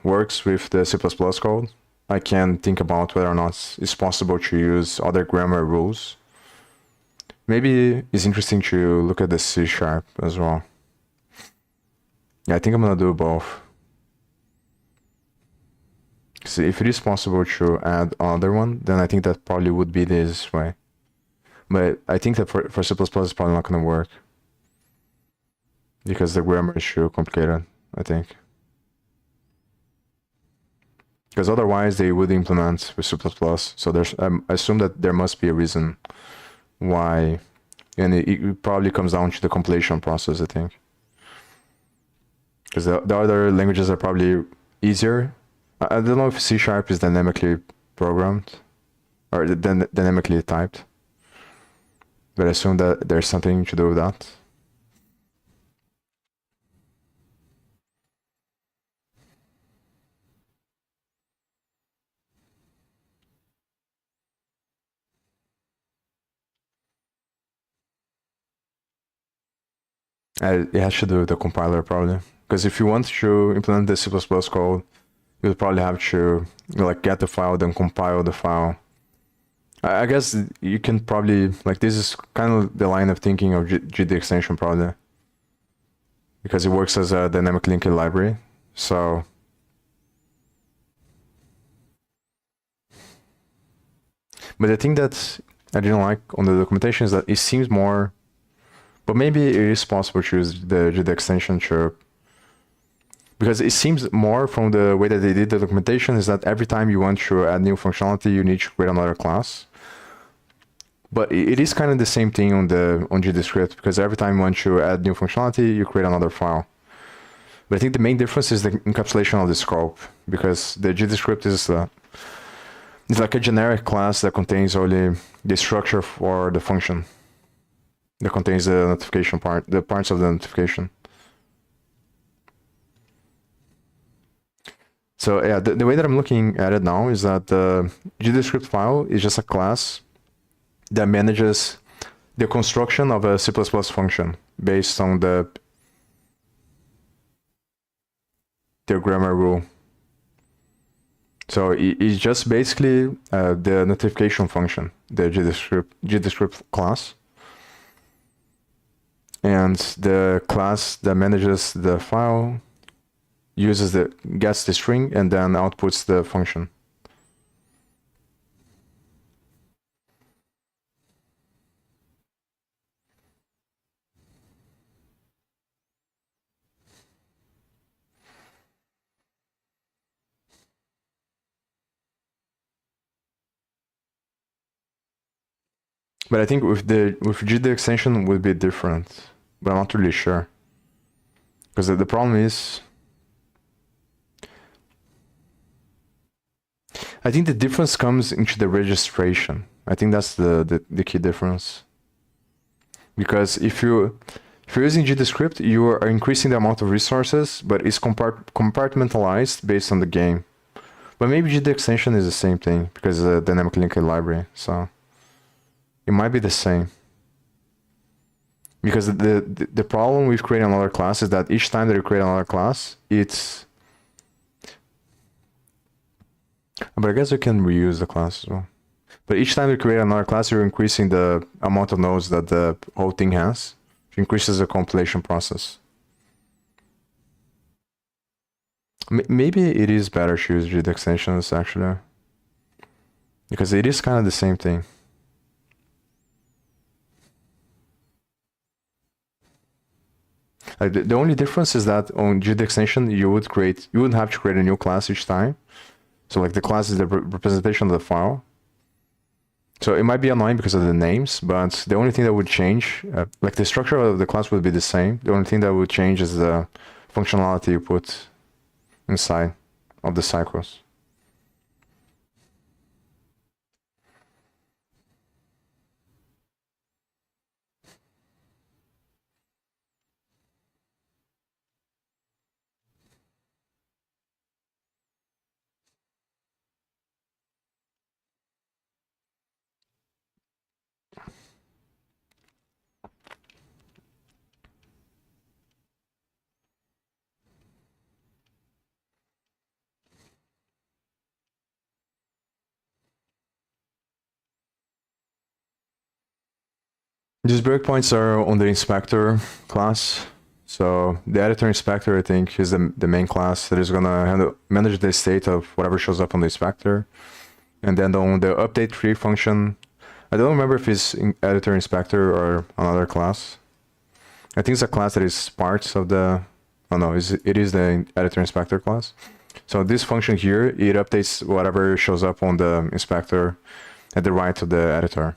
[SPEAKER 1] works with the C++ code, I can think about whether or not it's possible to use other grammar rules. Maybe it's interesting to look at the C# as well. Yeah, I think I'm gonna do both. So if it is possible to add another one, then I think that probably would be this way. But I think that for C++ it's probably not gonna work. Because the grammar is too complicated, I think. Because otherwise they would implement with C++. So I assume that there must be a reason why, and it probably comes down to the compilation process, I think. Because the other languages are probably easier. I don't know if C# is dynamically programmed or dynamically typed, but I assume that there's something to do with that. It has to do with the compiler probably, because if you want to implement the C++ code, you'll probably have to like get the file, then compile the file. I guess you can probably, like, this is kind of the line of thinking of GD extension probably, because it works as a dynamic linking library. So but the thing that I didn't like on the documentation is that it seems more, but maybe it is possible to use the GD extension to, because it seems more from the way that they did the documentation is that every time you want to add new functionality, you need to create another class. But it is kind of the same thing on GDScript, because every time you want to add new functionality, you create another file. But I think the main difference is the encapsulation of the scope, because the GDScript is it's like a generic class that contains only the structure for the function, that contains the notification part, the parts of the notification. So yeah, the way that I'm looking at it now is that the GDScript file is just a class that manages the construction of a C++ function based on the grammar rule. So it's just basically the notification function, the GDScript class, and the class that manages the file gets the string and then outputs the function. But I think with GD extension would be different, but I'm not really sure. Because the problem is, I think the difference comes into the registration. I think that's the key difference. Because if you're using GDScript, you are increasing the amount of resources, but it's compartmentalized based on the game. But maybe GD extension is the same thing, because it's a dynamic linking library, so it might be the same. Because the problem with creating another class is that each time that you create another class, it's... But I guess you can reuse the class as well. But each time you create another class, you're increasing the amount of nodes that the whole thing has. It increases the compilation process. Maybe it is better to use GD extensions, actually. Because it is kind of the same thing. The only difference is that on GD extension, you wouldn't have to create a new class each time. So like the class is the representation of the file. So it might be annoying because of the names, but the only thing that would change, like the structure of the class would be the same. The only thing that would change is the functionality you put inside of the cycles. These breakpoints are on the inspector class. So the editor inspector, I think, is the main class that is gonna manage the state of whatever shows up on the inspector. And then on the update tree function, I don't remember if it's in editor inspector or another class. I think it's a class that is parts of the, oh no, it is the editor inspector class. So this function here, it updates whatever shows up on the inspector at the right of the editor.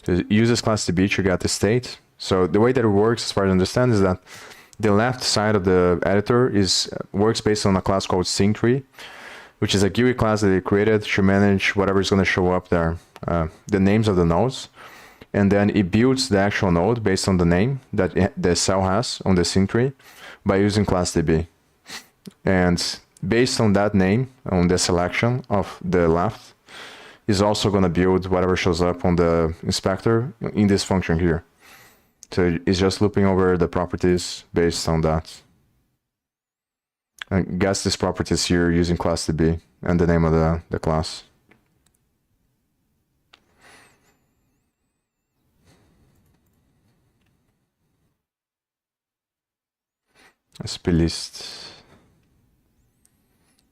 [SPEAKER 1] It uses class DB to get the state. So the way that it works, as far as I understand, is that the left side of the editor works based on a class called SyncTree, which is a GUI class that they created to manage whatever is going to show up there, the names of the nodes. And then it builds the actual node based on the name that the cell has on the SyncTree by using class DB. And based on that name, on the selection of the left, is also going to build whatever shows up on the inspector in this function here. So it's just looping over the properties based on that. And guess these properties here using class DB and the name of the class. SP list.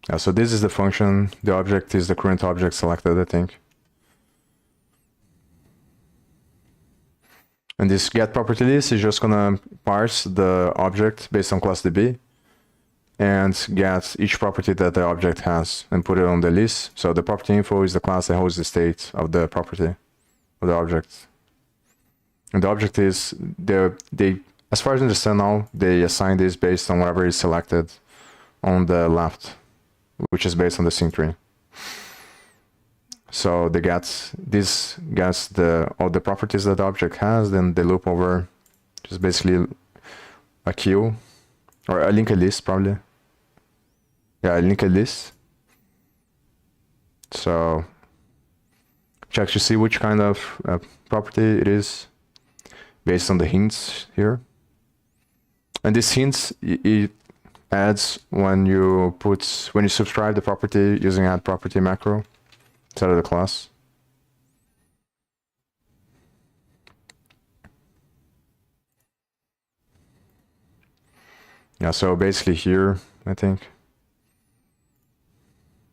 [SPEAKER 1] Yeah, so this is the function. The object is the current object selected, I think. And this get property list is just gonna parse the object based on class DB and get each property that the object has and put it on the list. So the property info is the class that holds the state of the property of the object. And the object is they as far as I understand now, they assign this based on whatever is selected on the left, which is based on the SyncTree. So they gets all the properties that the object has, then they loop over just basically a queue or a linked list probably. Yeah, a linked list. So check to see which kind of property it is based on the hints here. And these hints it adds when you subscribe the property using add property macro inside of the class. Yeah, so basically here, I think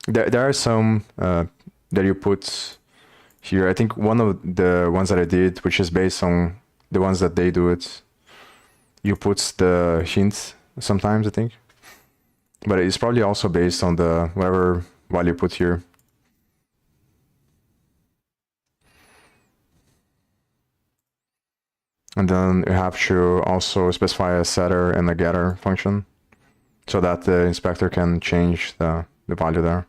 [SPEAKER 1] there are some that you put here. I think one of the ones that I did, which is based on the ones that they do it, you put the hint sometimes, I think. But it's probably also based on the whatever value you put here. And then you have to also specify a setter and a getter function so that the inspector can change the value there.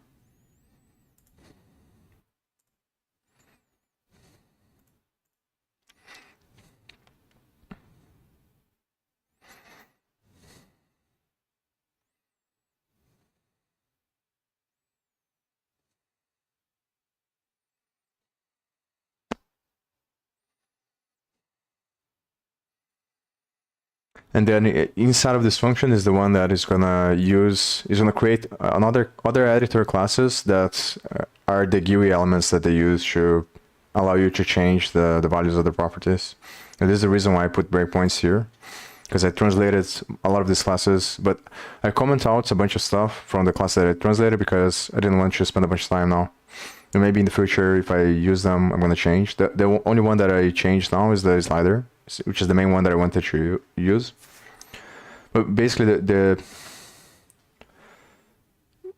[SPEAKER 1] And then inside of this function is the one that is gonna create other editor classes that are the GUI elements that they use to allow you to change the values of the properties. And this is the reason why I put breakpoints here, because I translated a lot of these classes, but I comment out a bunch of stuff from the class that I translated because I didn't want to spend a bunch of time now. And maybe in the future, if I use them, I'm gonna change. The only one that I changed now is the slider, which is the main one that I wanted to use. But basically the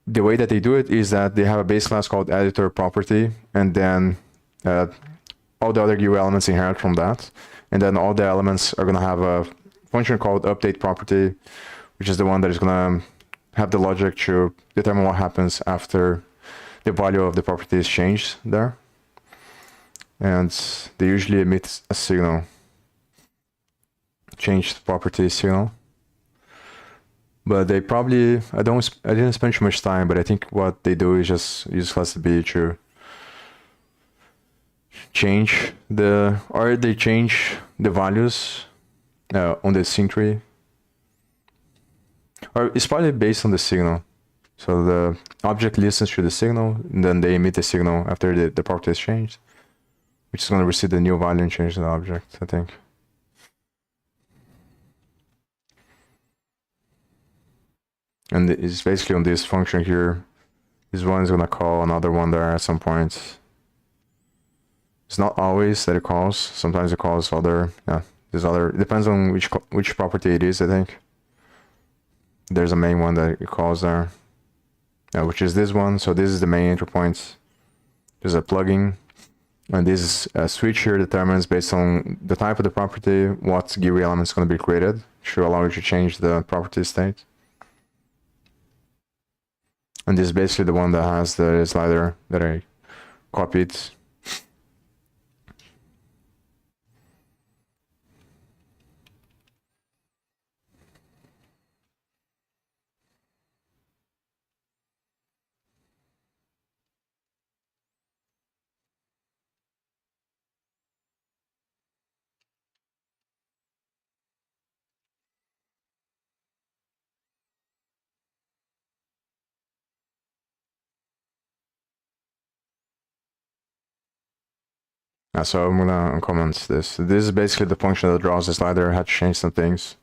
[SPEAKER 1] way that they do it is that they have a base class called editor property, and then all the other GUI elements inherit from that, and then all the elements are going to have a function called update property, which is the one that is going to have the logic to determine what happens after the value of the property is changed there. And they usually emit a signal, changed property signal. But they probably, I didn't spend too much time, but I think what they do is just use class B to change they change the values on the sync tree. Or it's probably based on the signal. So the object listens to the signal, and then they emit the signal after the property is changed, which is going to receive the new value and change the object, I think. And it's basically on this function here. This one is going to call another one there at some point. It's not always that it calls. Sometimes it calls other, it depends on which property it is, I think. There's a main one that it calls there, which is this one. So this is the main entry point. There's a plugin, and this switch here determines, based on the type of the property, what GUI element is going to be created to allow you to change the property state. And this is basically the one that has the slider that I copied. So I'm gonna uncomment this. This is basically the function that draws the slider. I had to change some things.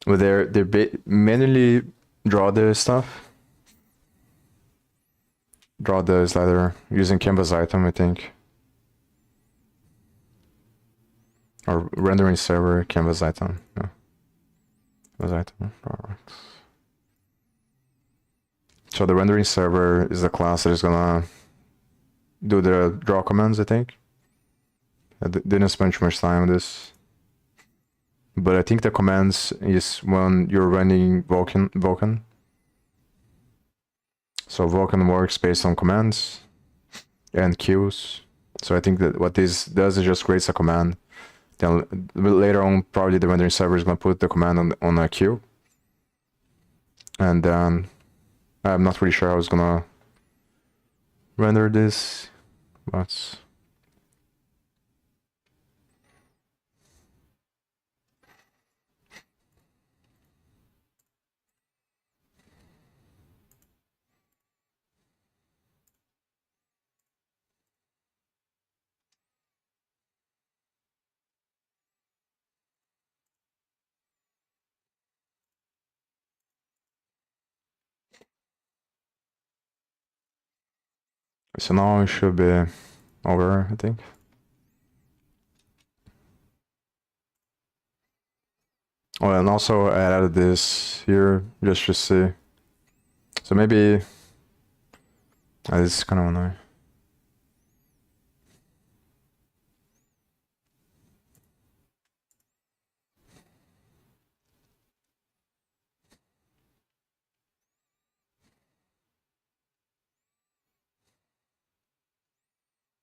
[SPEAKER 1] But they manually draw the stuff. Draw the slider using canvas item, I think. Or rendering server canvas item. Yeah. Canvas item. Alright. So the rendering server is the class that is gonna do the draw commands, I think. I didn't spend too much time on this. But I think the commands is when you're running Vulkan. So Vulkan works based on commands and queues. So I think that what this does is just creates a command. Then later on, probably the rendering server is going to put the command on a queue. And then I'm not really sure how I was going to render this, but so now it should be over, I think. Oh, and also I added this here just to see. So maybe this is kind of annoying.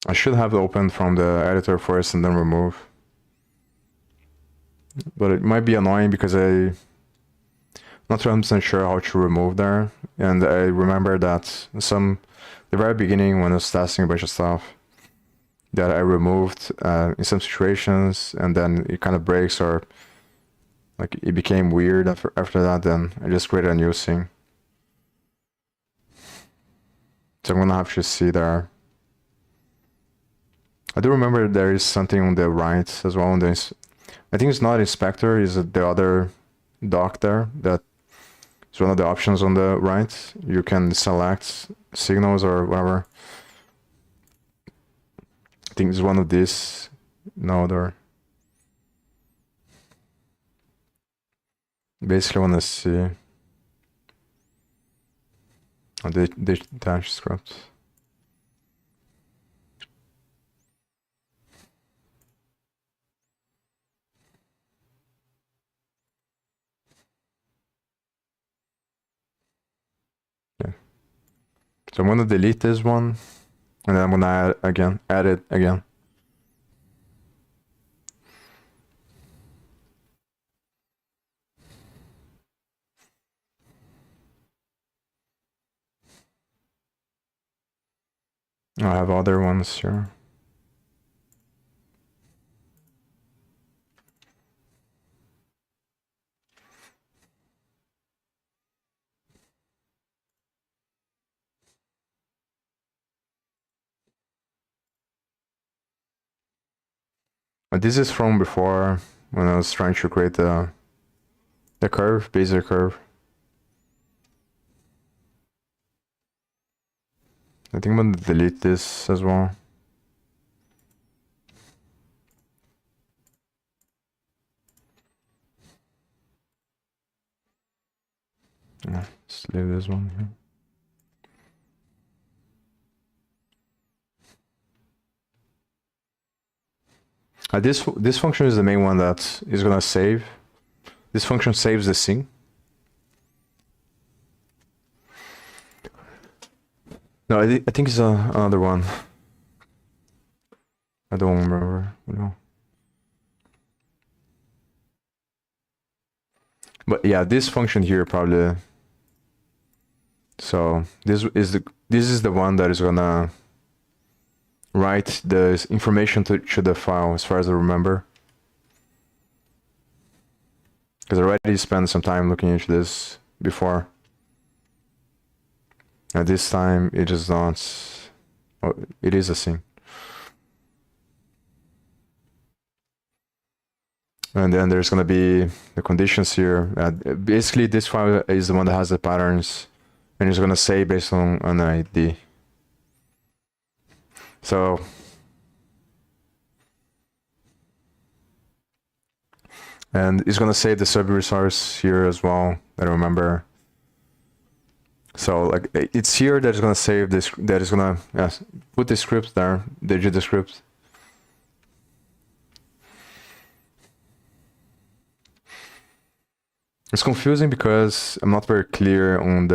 [SPEAKER 1] I should have it opened from the editor first and then remove. But it might be annoying because I'm not 100% sure how to remove there. And I remember that the very beginning when I was testing a bunch of stuff, that I removed in some situations, and then it kind of breaks, or like it became weird after that, then I just created a new thing. So I'm gonna have to see there. I do remember there is something on the right as well. I think it's not inspector, it's the other dock there. That is one of the options on the right. You can select signals or whatever. I think it's one of these node or Basically, want to see the dash script. Yeah. So I'm gonna delete this one, and then I'm gonna add it again. I have other ones here. This is from before when I was trying to create the curve, Bezier curve. I think I'm gonna delete this as well. Yeah, just leave this one here. This function is the main one that is gonna save. This function saves the scene. No, I think it's another one. I don't remember. No. But yeah, this function here probably. So this is the one that is gonna write the information to the file, as far as I remember. Because I already spent some time looking into this before. At this time, it is not. Oh, it is a thing. And then there's gonna be the conditions here. Basically, this file is the one that has the patterns, and it's gonna say based on an ID. So and it's gonna save the sub resource here as well. I remember. So like it's here that is gonna save this. That is gonna put the script there. Digit the script. It's confusing because I'm not very clear on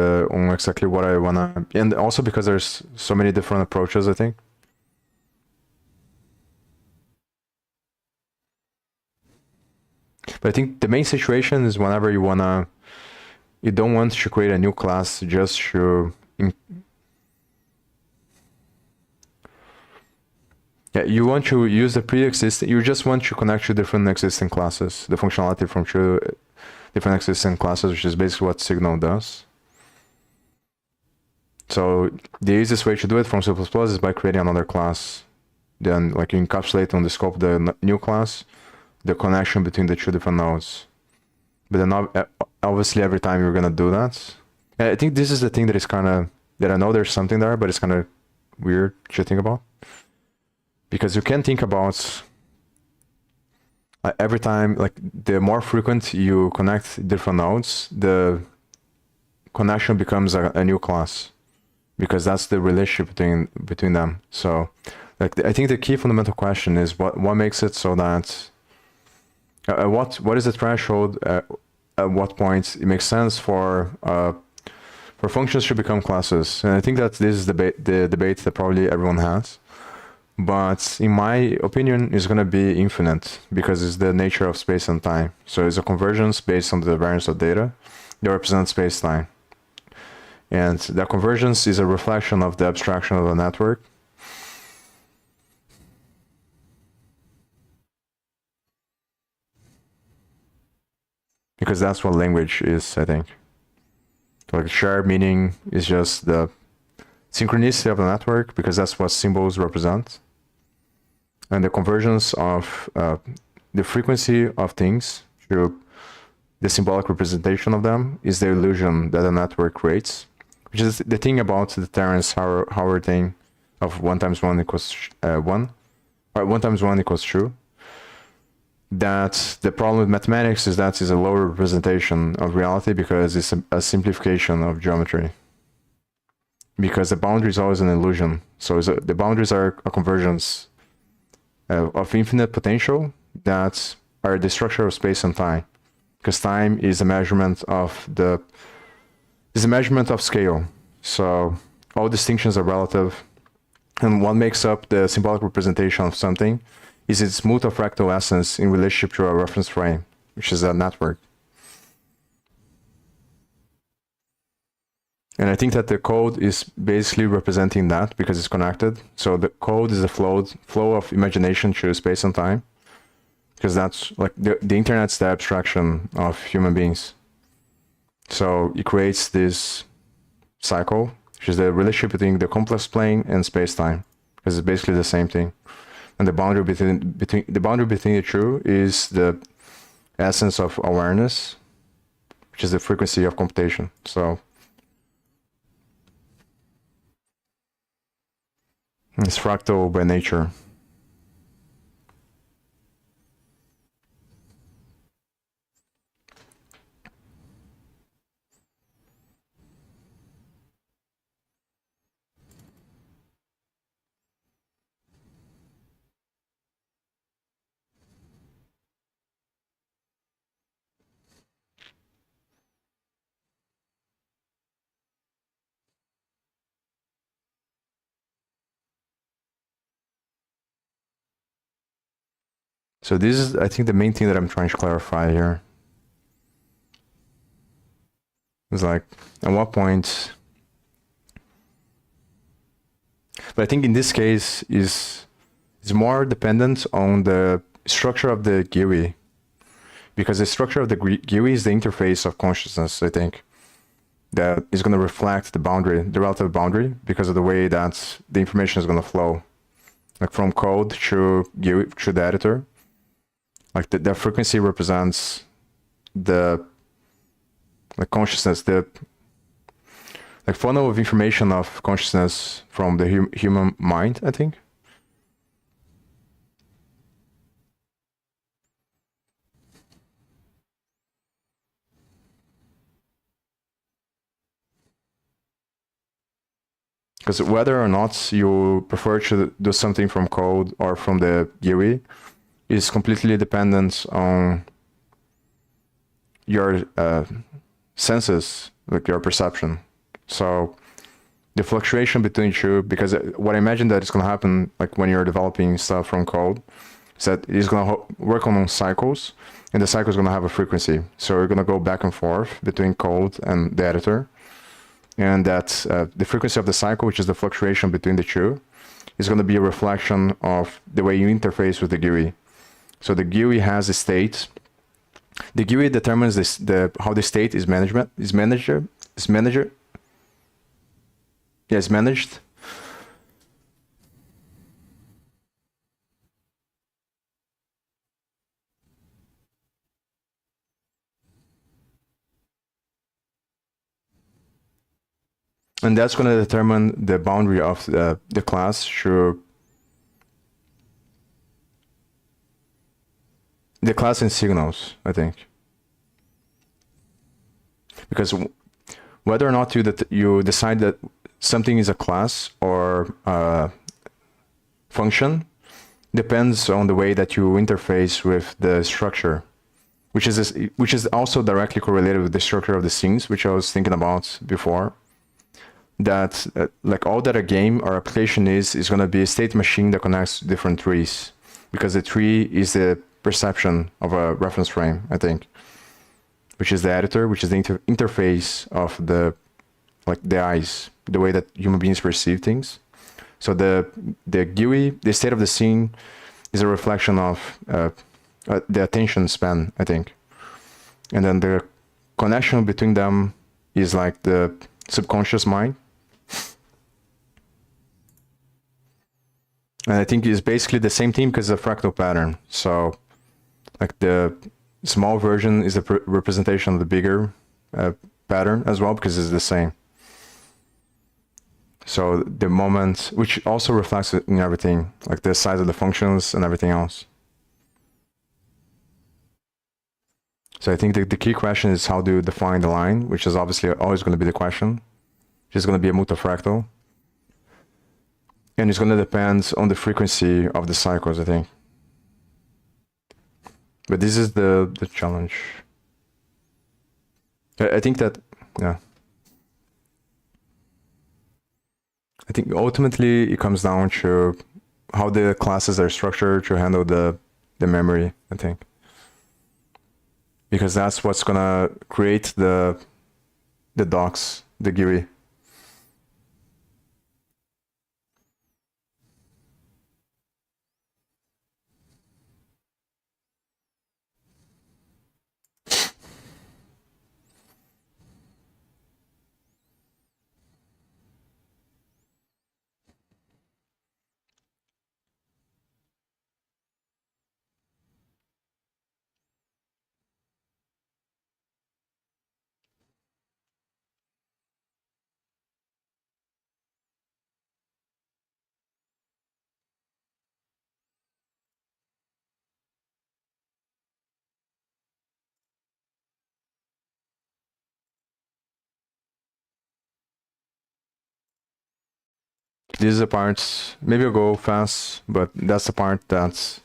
[SPEAKER 1] exactly what I wanna, and also because there's so many different approaches, I think. But I think the main situation is whenever you don't want to create a new class just to you want to use the pre-existing, you just want to connect to different existing classes, the functionality from two different existing classes, which is basically what Signal does. So the easiest way to do it from C++ is by creating another class. Then like you encapsulate on the scope of the new class, the connection between the two different nodes. But then obviously every time you're gonna do that. I think this is the thing that is kind of, that I know there's something there, but it's kind of weird to think about. Because you can think about every time, like the more frequent you connect different nodes, the connection becomes a new class, because that's the relationship between them. So like I think the key fundamental question is what makes it so that what is the threshold at what point it makes sense for functions to become classes. And I think that this is the debate that probably everyone has. But in my opinion, it's going to be infinite, because it's the nature of space and time. So it's a convergence based on the variance of data that represents space-time. And that convergence is a reflection of the abstraction of the network. Because that's what language is, I think. Like shared meaning is just the synchronicity of the network, because that's what symbols represent. And the convergence of the frequency of things through the symbolic representation of them is the illusion that the network creates, which is the thing about the Terence Howard thing of 1 times 1 equals 1, or 1 times 1 equals true. that the problem with mathematics is that it's a lower representation of reality because it's a simplification of geometry. Because the boundary is always an illusion. So the boundaries are a convergence of infinite potential that are the structure of space and time. Because time is a measurement of scale. So all distinctions are relative. And what makes up the symbolic representation of something is its multifractal essence in relationship to a reference frame, which is a network. And I think that the code is basically representing that because it's connected. So the code is a flow of imagination through space and time, because that's like the internet's the abstraction of human beings. So it creates this cycle, which is the relationship between the complex plane and space-time, because it's basically the same thing. And the boundary between the two is the essence of awareness, which is the frequency of computation. So it's fractal by nature. So this is, I think, the main thing that I'm trying to clarify here. It's like, at what point... But I think in this case, it's more dependent on the structure of the GUI. Because the structure of the GUI is the interface of consciousness, I think. That is going to reflect the boundary, the relative boundary, because of the way that the information is going to flow. Like from code to GUI, to the editor. Like the frequency represents the consciousness, the like funnel of information of consciousness from the human mind, I think. Because whether or not you prefer to do something from code or from the GUI is completely dependent on your senses, like your perception. So the fluctuation between two, because what I imagine that is going to happen, like when you're developing stuff from code, is that it's going to work on cycles, and the cycle is going to have a frequency. So you're going to go back and forth between code and the editor, and that the frequency of the cycle, which is the fluctuation between the two, is going to be a reflection of the way you interface with the GUI. So the GUI has a state. The GUI determines how the state is managed. And that's going to determine the boundary of the class through the class and signals, I think. Because whether or not you decide that something is a class or a function depends on the way that you interface with the structure, which is also directly correlated with the structure of the scenes, which I was thinking about before. That like all that a game or application is going to be a state machine that connects different trees, because the tree is the perception of a reference frame, I think, which is the editor, which is the interface of the eyes, the way that human beings perceive things. So the GUI, the state of the scene, is a reflection of the attention span, I think, and then the connection between them is like the subconscious mind. And I think it's basically the same thing because it's a fractal pattern. So like the small version is a representation of the bigger pattern as well, because it's the same. So the moment, which also reflects it in everything, like the size of the functions and everything else. So I think the key question is how do you define the line, which is obviously always going to be the question. It's going to be a multifractal. And it's going to depend on the frequency of the cycles, I think. But this is the challenge. I think that, yeah. I think ultimately it comes down to how the classes are structured to handle the memory, I think. Because that's what's gonna create the docs, the GUI. This is the part, maybe I'll go fast, but that's the part that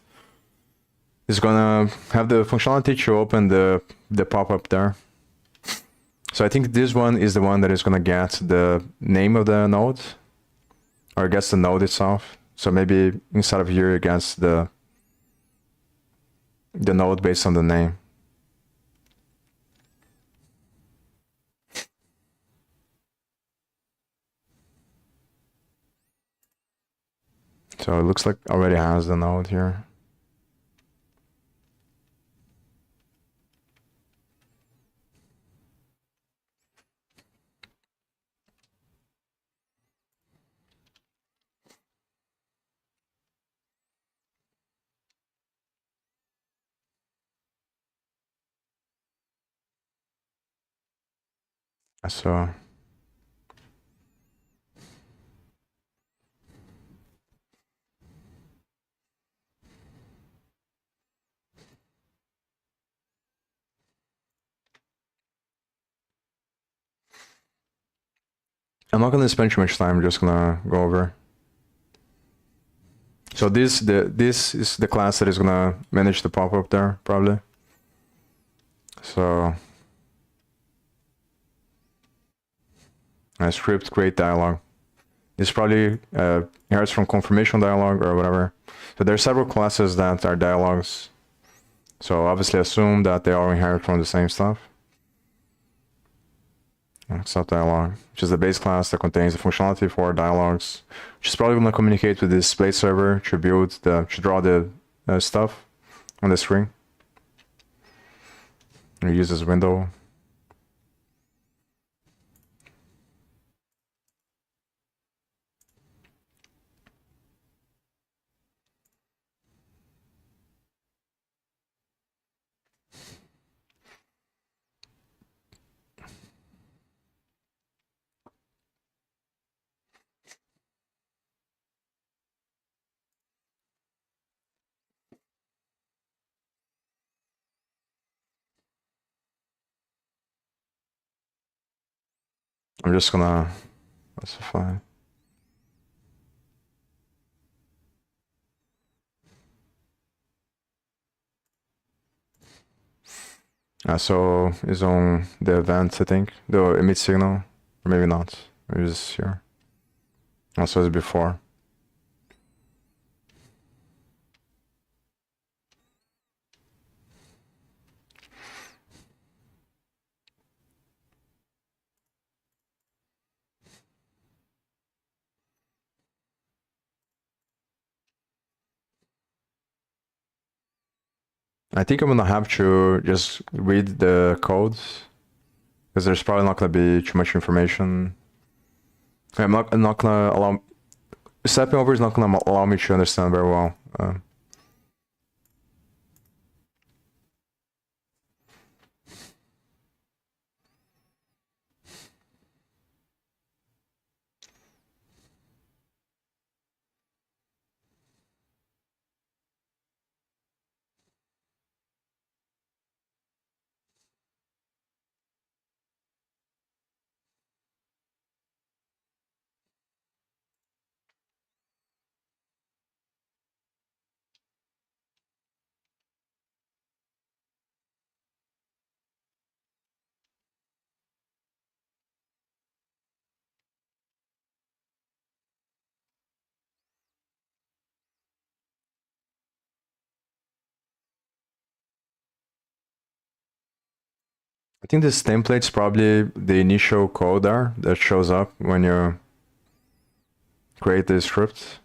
[SPEAKER 1] is gonna have the functionality to open the pop-up there. So I think this one is the one that is gonna get the name of the node, or it gets the node itself. So maybe inside of here it gets the node based on the name. So it looks like already has the node here. So I'm not gonna spend too much time, I'm just gonna go over. So this is the class that is gonna manage the pop-up there, probably. So a script create dialog. This probably inherits from confirmation dialog or whatever. So there are several classes that are dialogues. So obviously assume that they all inherit from the same stuff. Stuff dialog, which is the base class that contains the functionality for dialogues, which is probably going to communicate with this display server to build to draw the stuff on the screen. We use this window. I'm just gonna specify. So is on the event, I think, the emit signal, or maybe not. Maybe it's here. Also, it's before. I think I'm gonna have to just read the codes because there's probably not gonna be too much information. I'm not gonna allow stepping over is not gonna allow me to understand very well. I think this template's probably the initial code there that shows up when you create the script.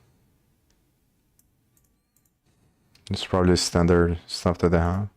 [SPEAKER 1] It's probably standard stuff that they have.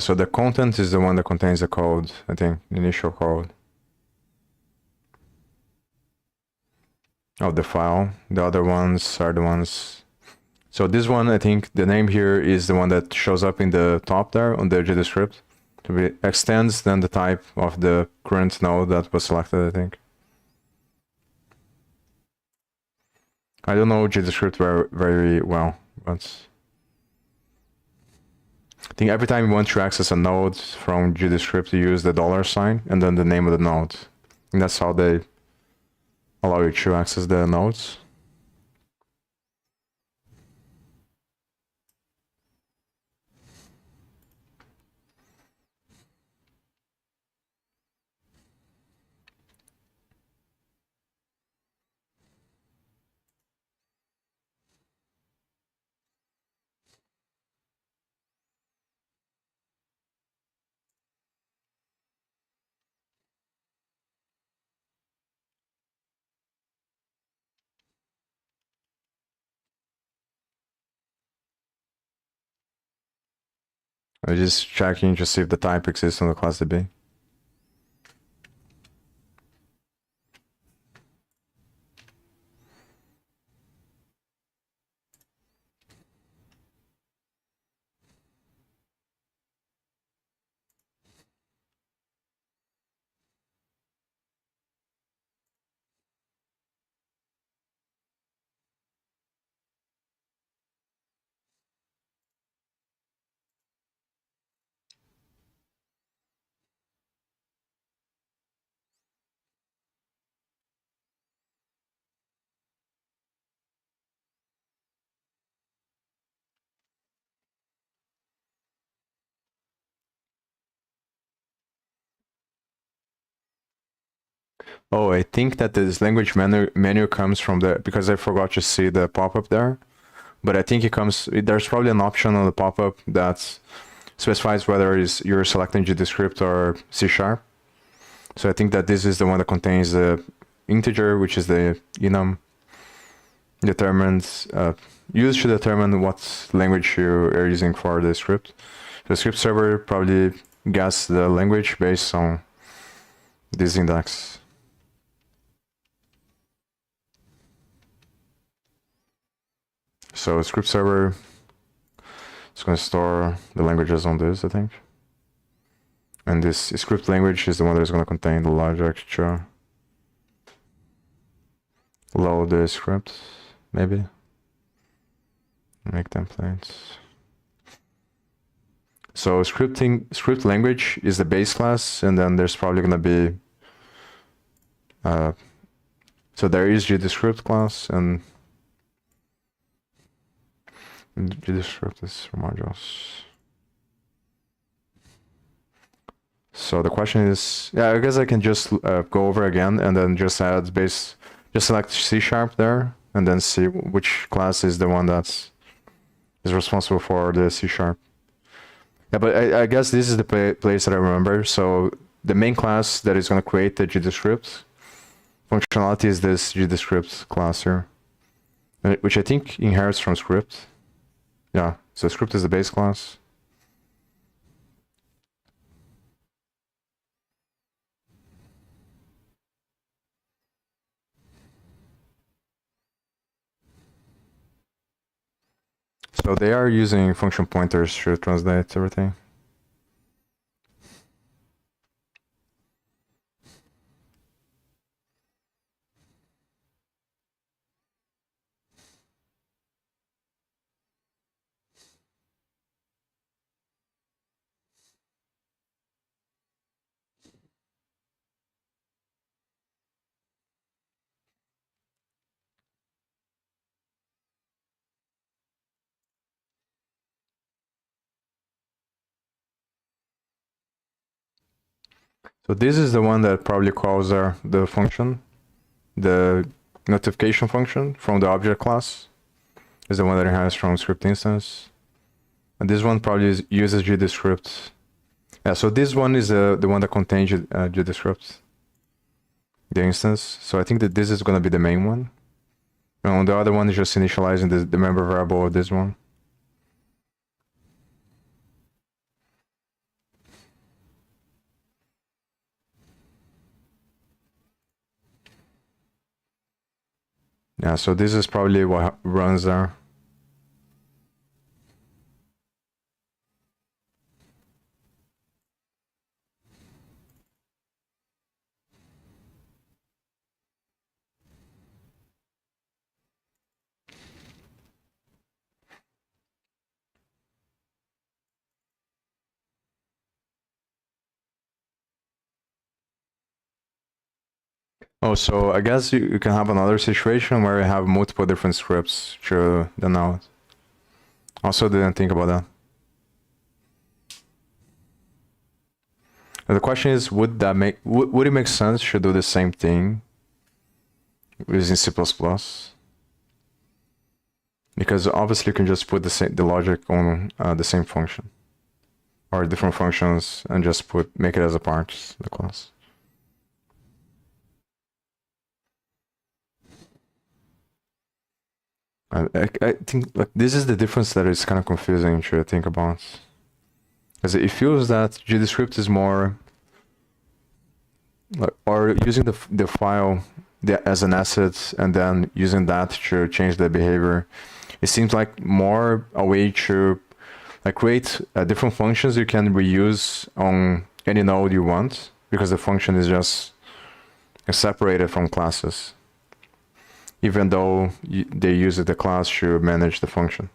[SPEAKER 1] So the content is the one that contains the code, I think, the initial code of the file. The other ones are the ones. So this one, I think the name here is the one that shows up in the top there on the JavaScript. It extends then the type of the current node that was selected, I think. I don't know JavaScript very well, but I think every time you want to access a node from JavaScript, you use the $sign and then the name of the node. And that's how they allow you to access the nodes. I'm just checking to see if the type exists on the class DB. Oh, I think that this language menu comes from the, because I forgot to see the pop-up there, but I think it comes, there's probably an option on the pop-up that specifies whether you're selecting JavaScript or C#. So I think that this is the one that contains the integer, which is the enum determines, used to determine what language you are using for the script. The script server probably guesses the language based on this index. So script server is going to store the languages on this, I think. And this script language is the one that is going to contain the logic to load the script, maybe. Make templates. So script language is the base class, and then there's probably going to be so there is JavaScript class, and JavaScript is for modules. So the question is, yeah, I guess I can just go over again and then just add just select C# there, and then see which class is the one that's is responsible for the C#. Yeah, but I guess this is the place that I remember. So the main class that is going to create the GDScript functionality is this GDScript class here, which I think inherits from script. Yeah, so script is the base class. So they are using function pointers to translate everything. So this is the one that probably calls the function, the notification function from the object class is the one that it has from script instance. And this one probably uses GDScript. Yeah, so this one is the one that contains GDScript, the instance. So I think that this is going to be the main one. And the other one is just initializing the member variable of this one. Yeah, so this is probably what runs there. Oh, so I guess you can have another situation where you have multiple different scripts to the node. Also didn't think about that. And the question is, would it make sense to do the same thing using C++? Because obviously you can just put the logic on the same function or different functions and just make it as a part of the class. I think like this is the difference that is kind of confusing to think about, because it feels that GDScript is more like, or using the file as an asset and then using that to change the behavior. It seems like more a way to like create different functions you can reuse on any node you want, because the function is just separated from classes, even though they use the class to manage the function.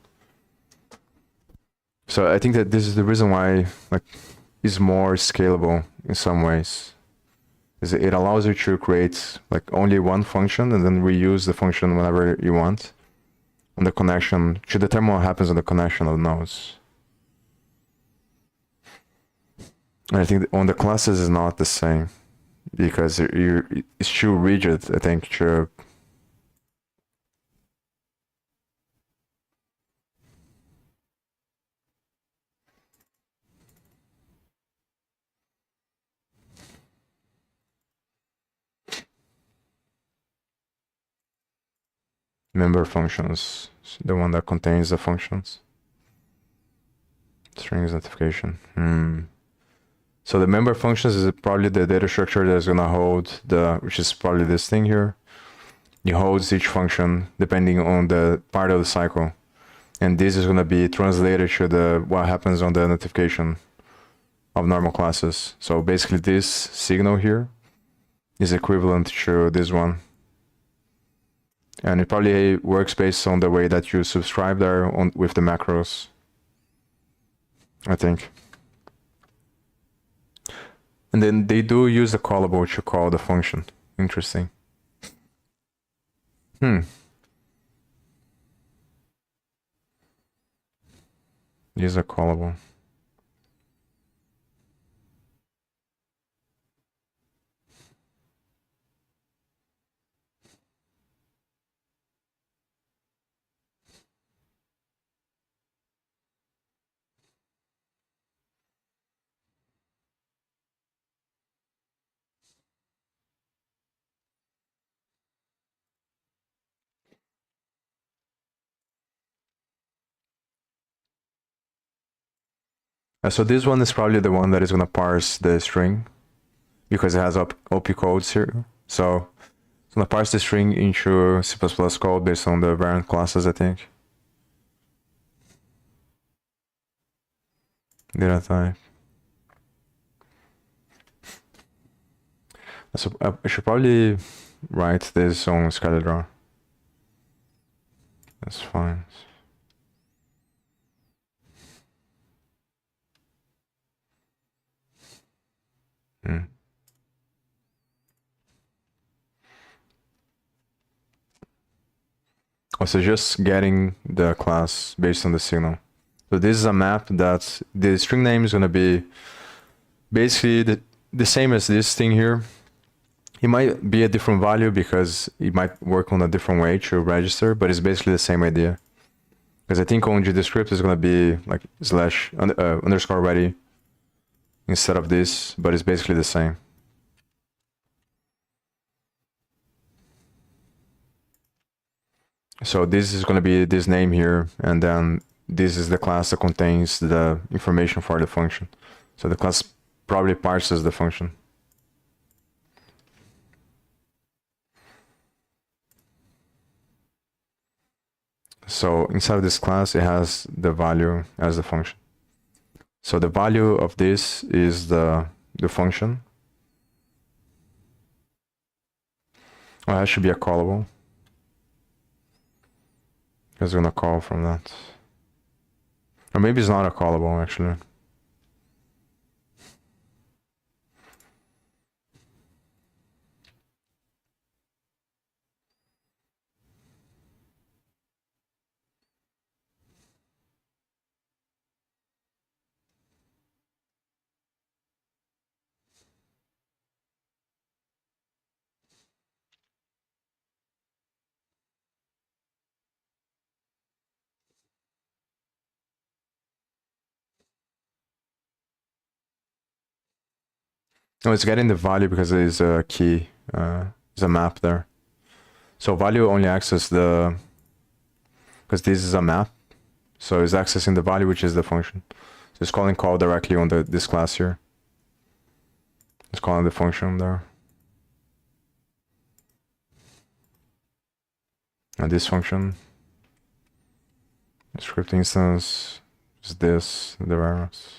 [SPEAKER 1] So I think that this is the reason why like is more scalable in some ways. Is it allows you to create like only one function and then reuse the function whenever you want on the connection to determine what happens on the connection of nodes. And I think on the classes is not the same, because it's too rigid, I think, to member functions, the one that contains the functions. Strings notification. So the member functions is probably the data structure that's gonna hold which is probably this thing here. It holds each function depending on the part of the cycle. And this is gonna be translated to what happens on the notification of normal classes. So basically this signal here is equivalent to this one. And it probably works based on the way that you subscribe there with the macros, I think. And then they do use the callable to call the function. Interesting. Use a callable. So this one is probably the one that is going to parse the string because it has OP codes here. So it's going to parse the string into C++ code based on the variant classes, I think. Data type. So I should probably write this on SkyDraw. That's fine. Also, just getting the class based on the signal. So this is a map that the string name is going to be basically the same as this thing here. It might be a different value because it might work on a different way to register, but it's basically the same idea. Because I think on GDScript is going to be like slash underscore ready instead of this, but it's basically the same. So this is going to be this name here, and then this is the class that contains the information for the function. So the class probably parses the function. So inside of this class, it has the value as the function. So the value of this is the function. Oh, that should be a callable. It's gonna call from that. Or maybe it's not a callable, actually. No, it's getting the value because it is a key. There's a map there. So value only accesses the... Because this is a map. So it's accessing the value, which is the function. So it's calling call directly on this class here. It's calling the function there. And this function, script instance, is this, the variables.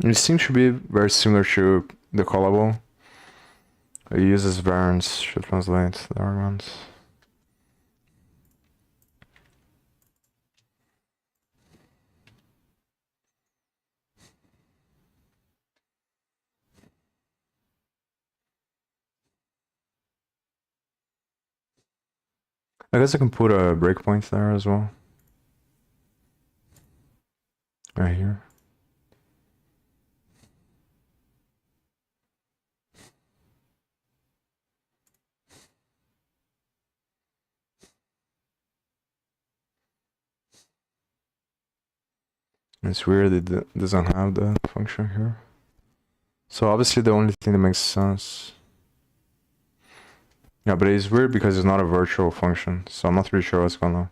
[SPEAKER 1] It seems to be very similar to the callable. It uses variants to translate the arguments. I guess I can put a breakpoint there as well. Right here. It's weird it doesn't have the function here. So obviously the only thing that makes sense... Yeah, but it's weird because it's not a virtual function, so I'm not really sure what's going on.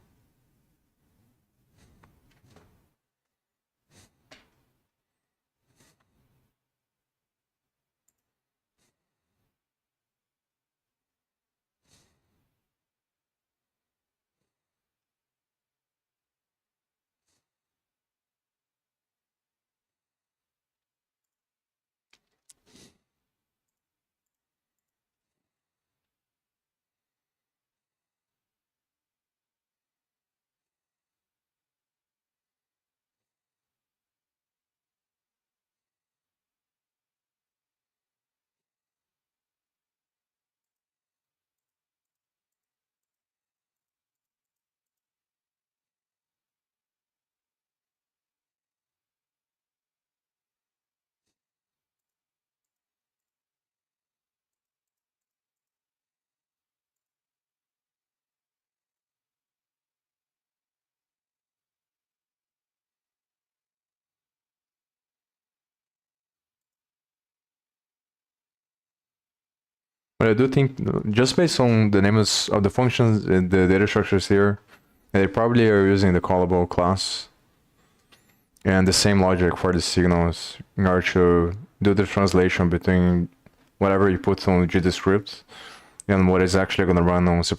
[SPEAKER 1] But I do think, just based on the names of the functions and the data structures here, they probably are using the callable class and the same logic for the signals in order to do the translation between whatever you put on GDScript and what is actually going to run on C++.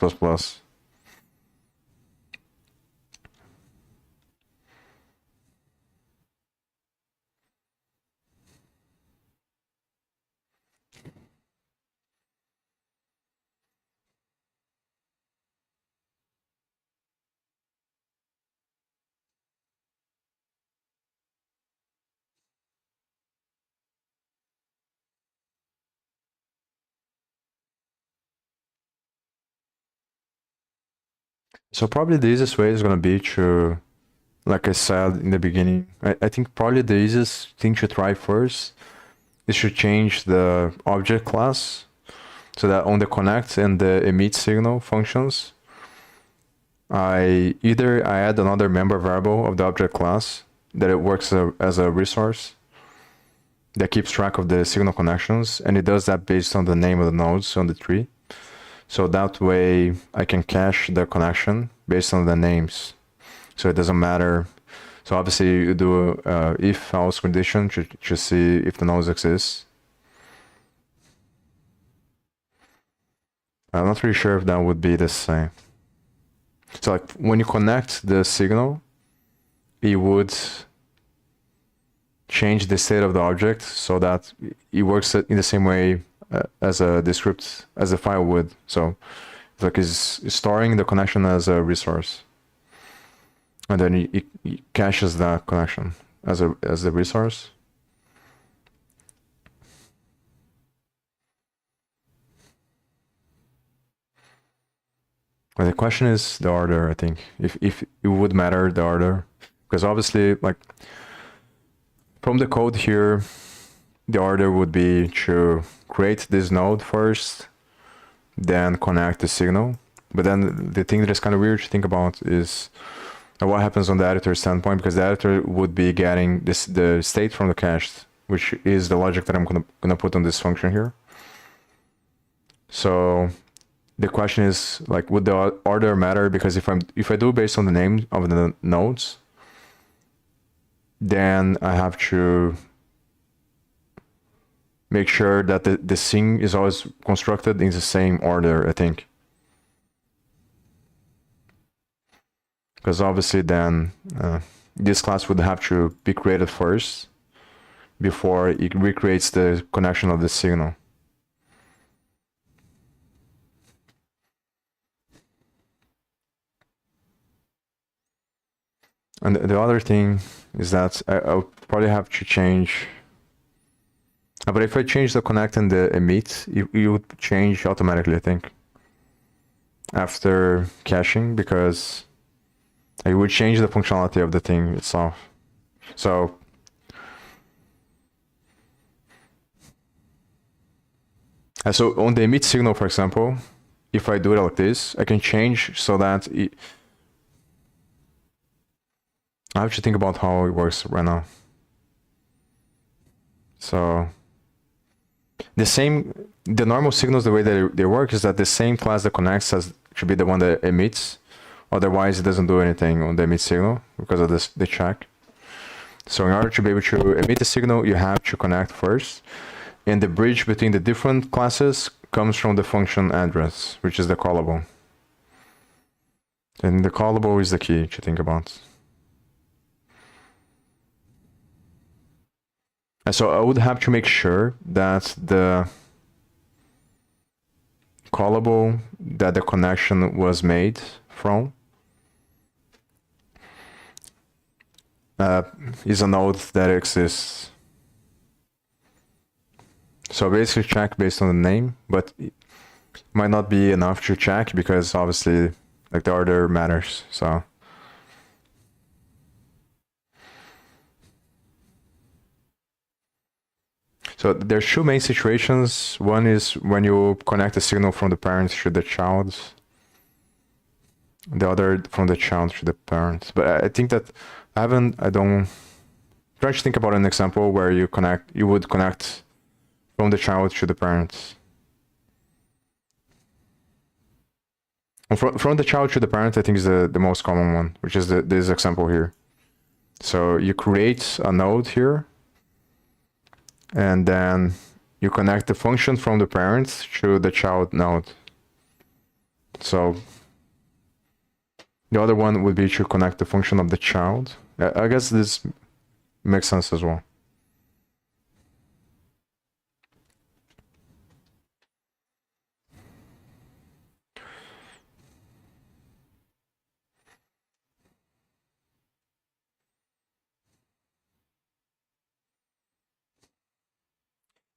[SPEAKER 1] So probably the easiest way is going to be to, like I said in the beginning, I think probably the easiest thing to try first is to change the object class so that on the connect and the emit signal functions, I add another member variable of the object class that it works as a resource that keeps track of the signal connections, and it does that based on the name of the nodes on the tree. So that way I can cache the connection based on the names. So it doesn't matter. So obviously you do if else condition to see if the nodes exist. I'm not really sure if that would be the same. So like when you connect the signal, it would change the state of the object so that it works in the same way as the script, as the file would. So it's like it's storing the connection as a resource, and then it caches that connection as a resource. And the question is the order, I think, if it would matter the order, because obviously, like from the code here, the order would be to create this node first, then connect the signal. But then the thing that is kind of weird to think about is what happens on the editor standpoint, because the editor would be getting the state from the cache, which is the logic that I'm gonna put on this function here. So the question is, like, would the order matter? Because if I do based on the name of the nodes, then I have to make sure that the thing is always constructed in the same order, I think. Because obviously then this class would have to be created first before it recreates the connection of the signal. And the other thing is that I'll probably have to change. But if I change the connect and the emit, it would change automatically, I think, after caching, because it would change the functionality of the thing itself. So on the emit signal, for example, if I do it like this, I can change so that I have to think about how it works right now. So the normal signals, the way that they work is that the same class that connects should be the one that emits. Otherwise, it doesn't do anything on the emit signal because of the check. So in order to be able to emit the signal, you have to connect first. And the bridge between the different classes comes from the function address, which is the callable. And the callable is the key to think about. And so I would have to make sure that the callable that the connection was made from is a node that exists. So basically check based on the name, but it might not be enough to check because obviously like the order matters. So there's two main situations. One is when you connect the signal from the parent to the child. The other from the child to the parent. But I think that try to think about an example where you would connect from the child to the parent. From the child to the parent, I think is the most common one, which is this example here. So you create a node here, and then you connect the function from the parent to the child node. So the other one would be to connect the function of the child. I guess this makes sense as well.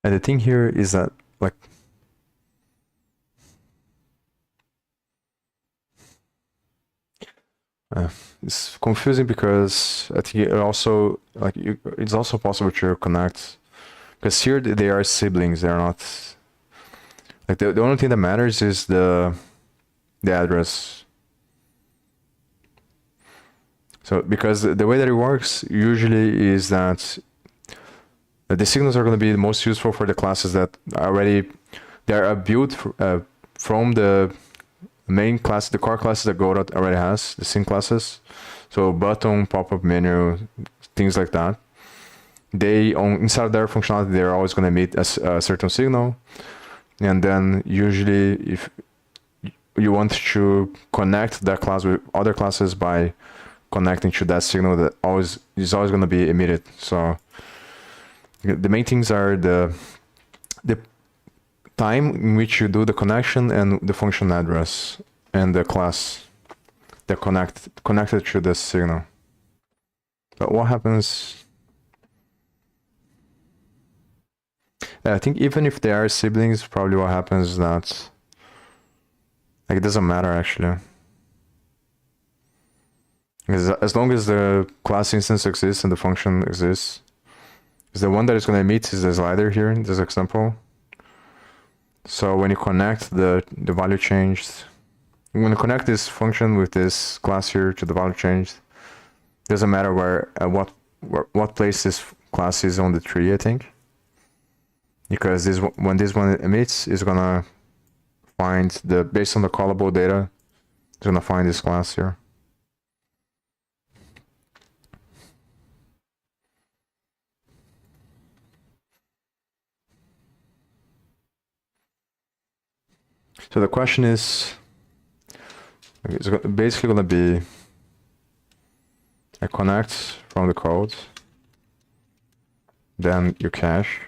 [SPEAKER 1] And the thing here is that, like, it's confusing because I think it also, like, it's also possible to connect, because here they are siblings. They're not, like, the only thing that matters is the address. So because the way that it works usually is that the signals are going to be the most useful for the classes that are built from the main class, the core classes that Godot already has, the sync classes. So button, pop-up menu, things like that. Inside of their functionality, they're always going to emit a certain signal. And then usually if you want to connect that class with other classes by connecting to that signal that is always going to be emitted. So the main things are the time in which you do the connection and the function address and the class that connected to the signal. But what happens? I think even if they are siblings, probably what happens is that, like, it doesn't matter actually. As long as the class instance exists and the function exists, the one that is going to emit is the slider here in this example. So when you connect the value changed, when you connect this function with this class here to the value changed, doesn't matter what place this class is on the tree, I think, because when this one emits, it's gonna find based on the callable data, it's gonna find this class here. So the question is, it's basically going to be a connect from the code, then you cache,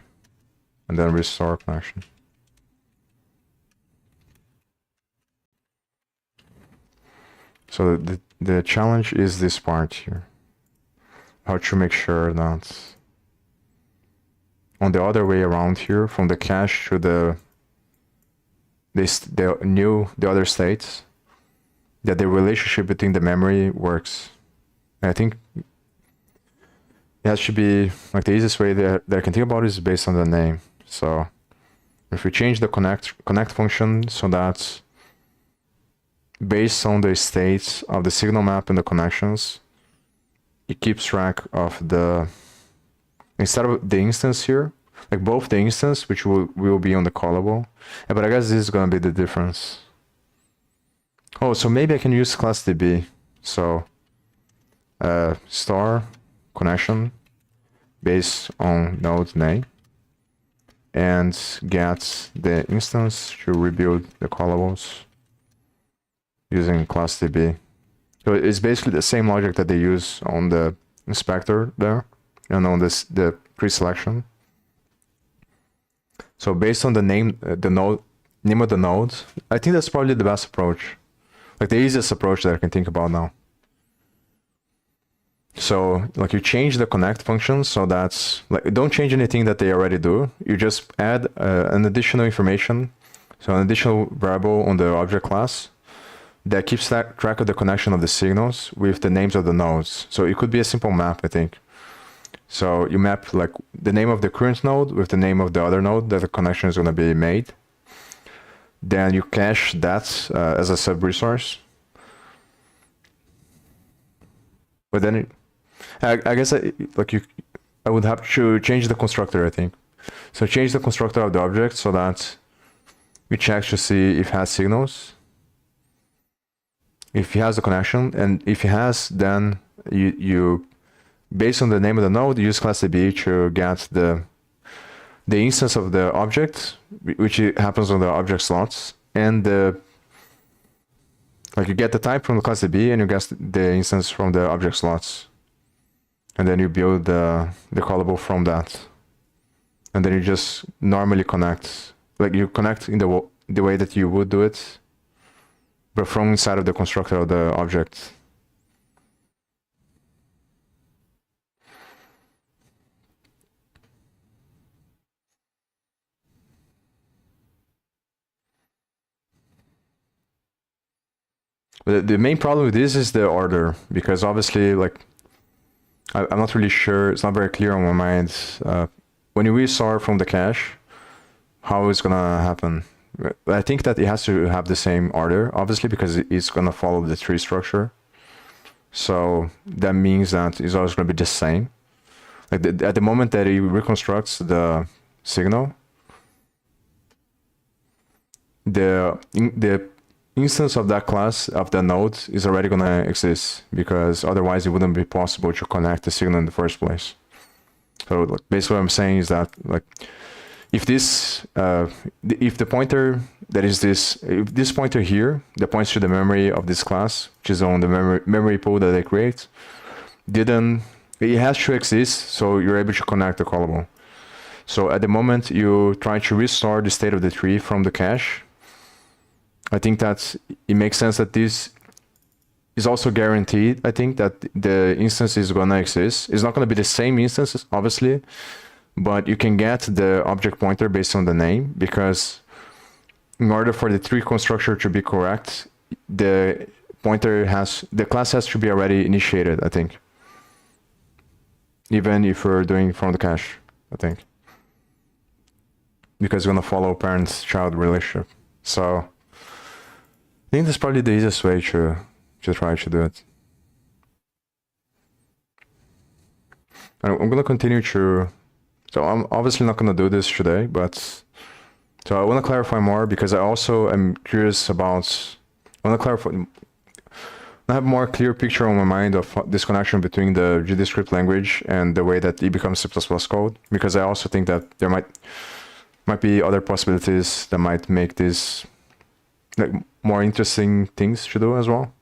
[SPEAKER 1] and then restore connection. So the challenge is this part here. How to make sure that on the other way around here, from the cache to the other states, that the relationship between the memory works. And I think it has to be, like, the easiest way that I can think about it is based on the name. So if we change the connect function so that based on the states of the signal map and the connections, it keeps track of instead of the instance here, like both the instance, which will be on the callable, but I guess this is going to be the difference. Oh, so maybe I can use class DB. So store connection based on node name and get the instance to rebuild the callables using class DB. So it's basically the same logic that they use on the inspector there and on the pre-selection. So based on the name of the node, I think that's probably the best approach, like the easiest approach that I can think about now. So like you change the connect function so that's like, don't change anything that they already do. You just add an additional information, so an additional variable on the object class that keeps track of the connection of the signals with the names of the nodes. So it could be a simple map, I think. So you map like the name of the current node with the name of the other node that the connection is going to be made. Then you cache that as a sub-resource. But then I guess I would have to change the constructor, I think. So change the constructor of the object so that we check to see if it has signals. if he has the connection, and if he has, then you based on the name of the node, you use class DB to get the instance of the object, which happens on the object slots, and like you get the type from the class DB and you get the instance from the object slots, and then you build the callable from that, and then you just normally connect, like you connect in the way that you would do it, but from inside of the constructor of the object. But the main problem with this is the order, because obviously, like, I'm not really sure, it's not very clear on my mind. When we start from the cache, how it's gonna happen. I think that it has to have the same order, obviously, because it's gonna follow the tree structure. So that means that it's always gonna be the same. Like at the moment that it reconstructs the signal, the instance of that class of the node is already gonna exist, because otherwise it wouldn't be possible to connect the signal in the first place. So like, basically what I'm saying is that, like, if this if the pointer that is if this pointer here that points to the memory of this class, which is on the memory pool that they create, it has to exist, so you're able to connect the callable. So at the moment you try to restore the state of the tree from the cache, I think that it makes sense that this is also guaranteed. I think that the instance is gonna exist. It's not gonna be the same instance, obviously, but you can get the object pointer based on the name, because in order for the tree constructor to be correct, the class has to be already initiated, I think. Even if we're doing from the cache, I think. Because it's gonna follow parent-child relationship. So I think that's probably the easiest way to try to do it. I'm gonna continue to, so I'm obviously not gonna do this today, but so I wanna clarify more, because I also am curious about, I wanna clarify, I have a more clear picture on my mind of this connection between the GDScript language and the way that it becomes C++ code, because I also think that there might be other possibilities that might make this like more interesting things to do as well.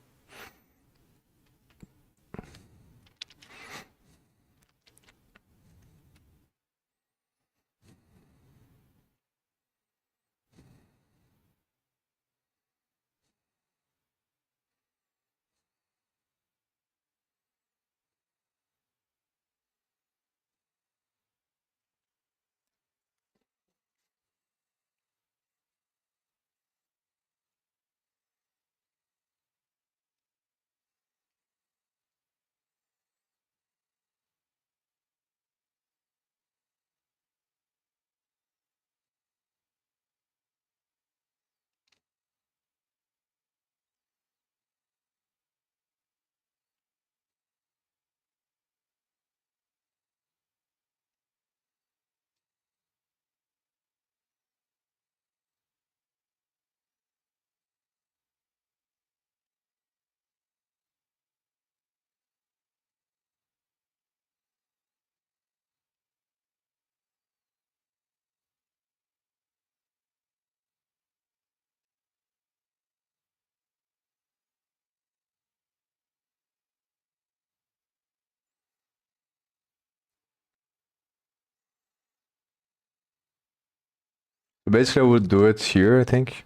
[SPEAKER 1] So basically I would do it here, I think.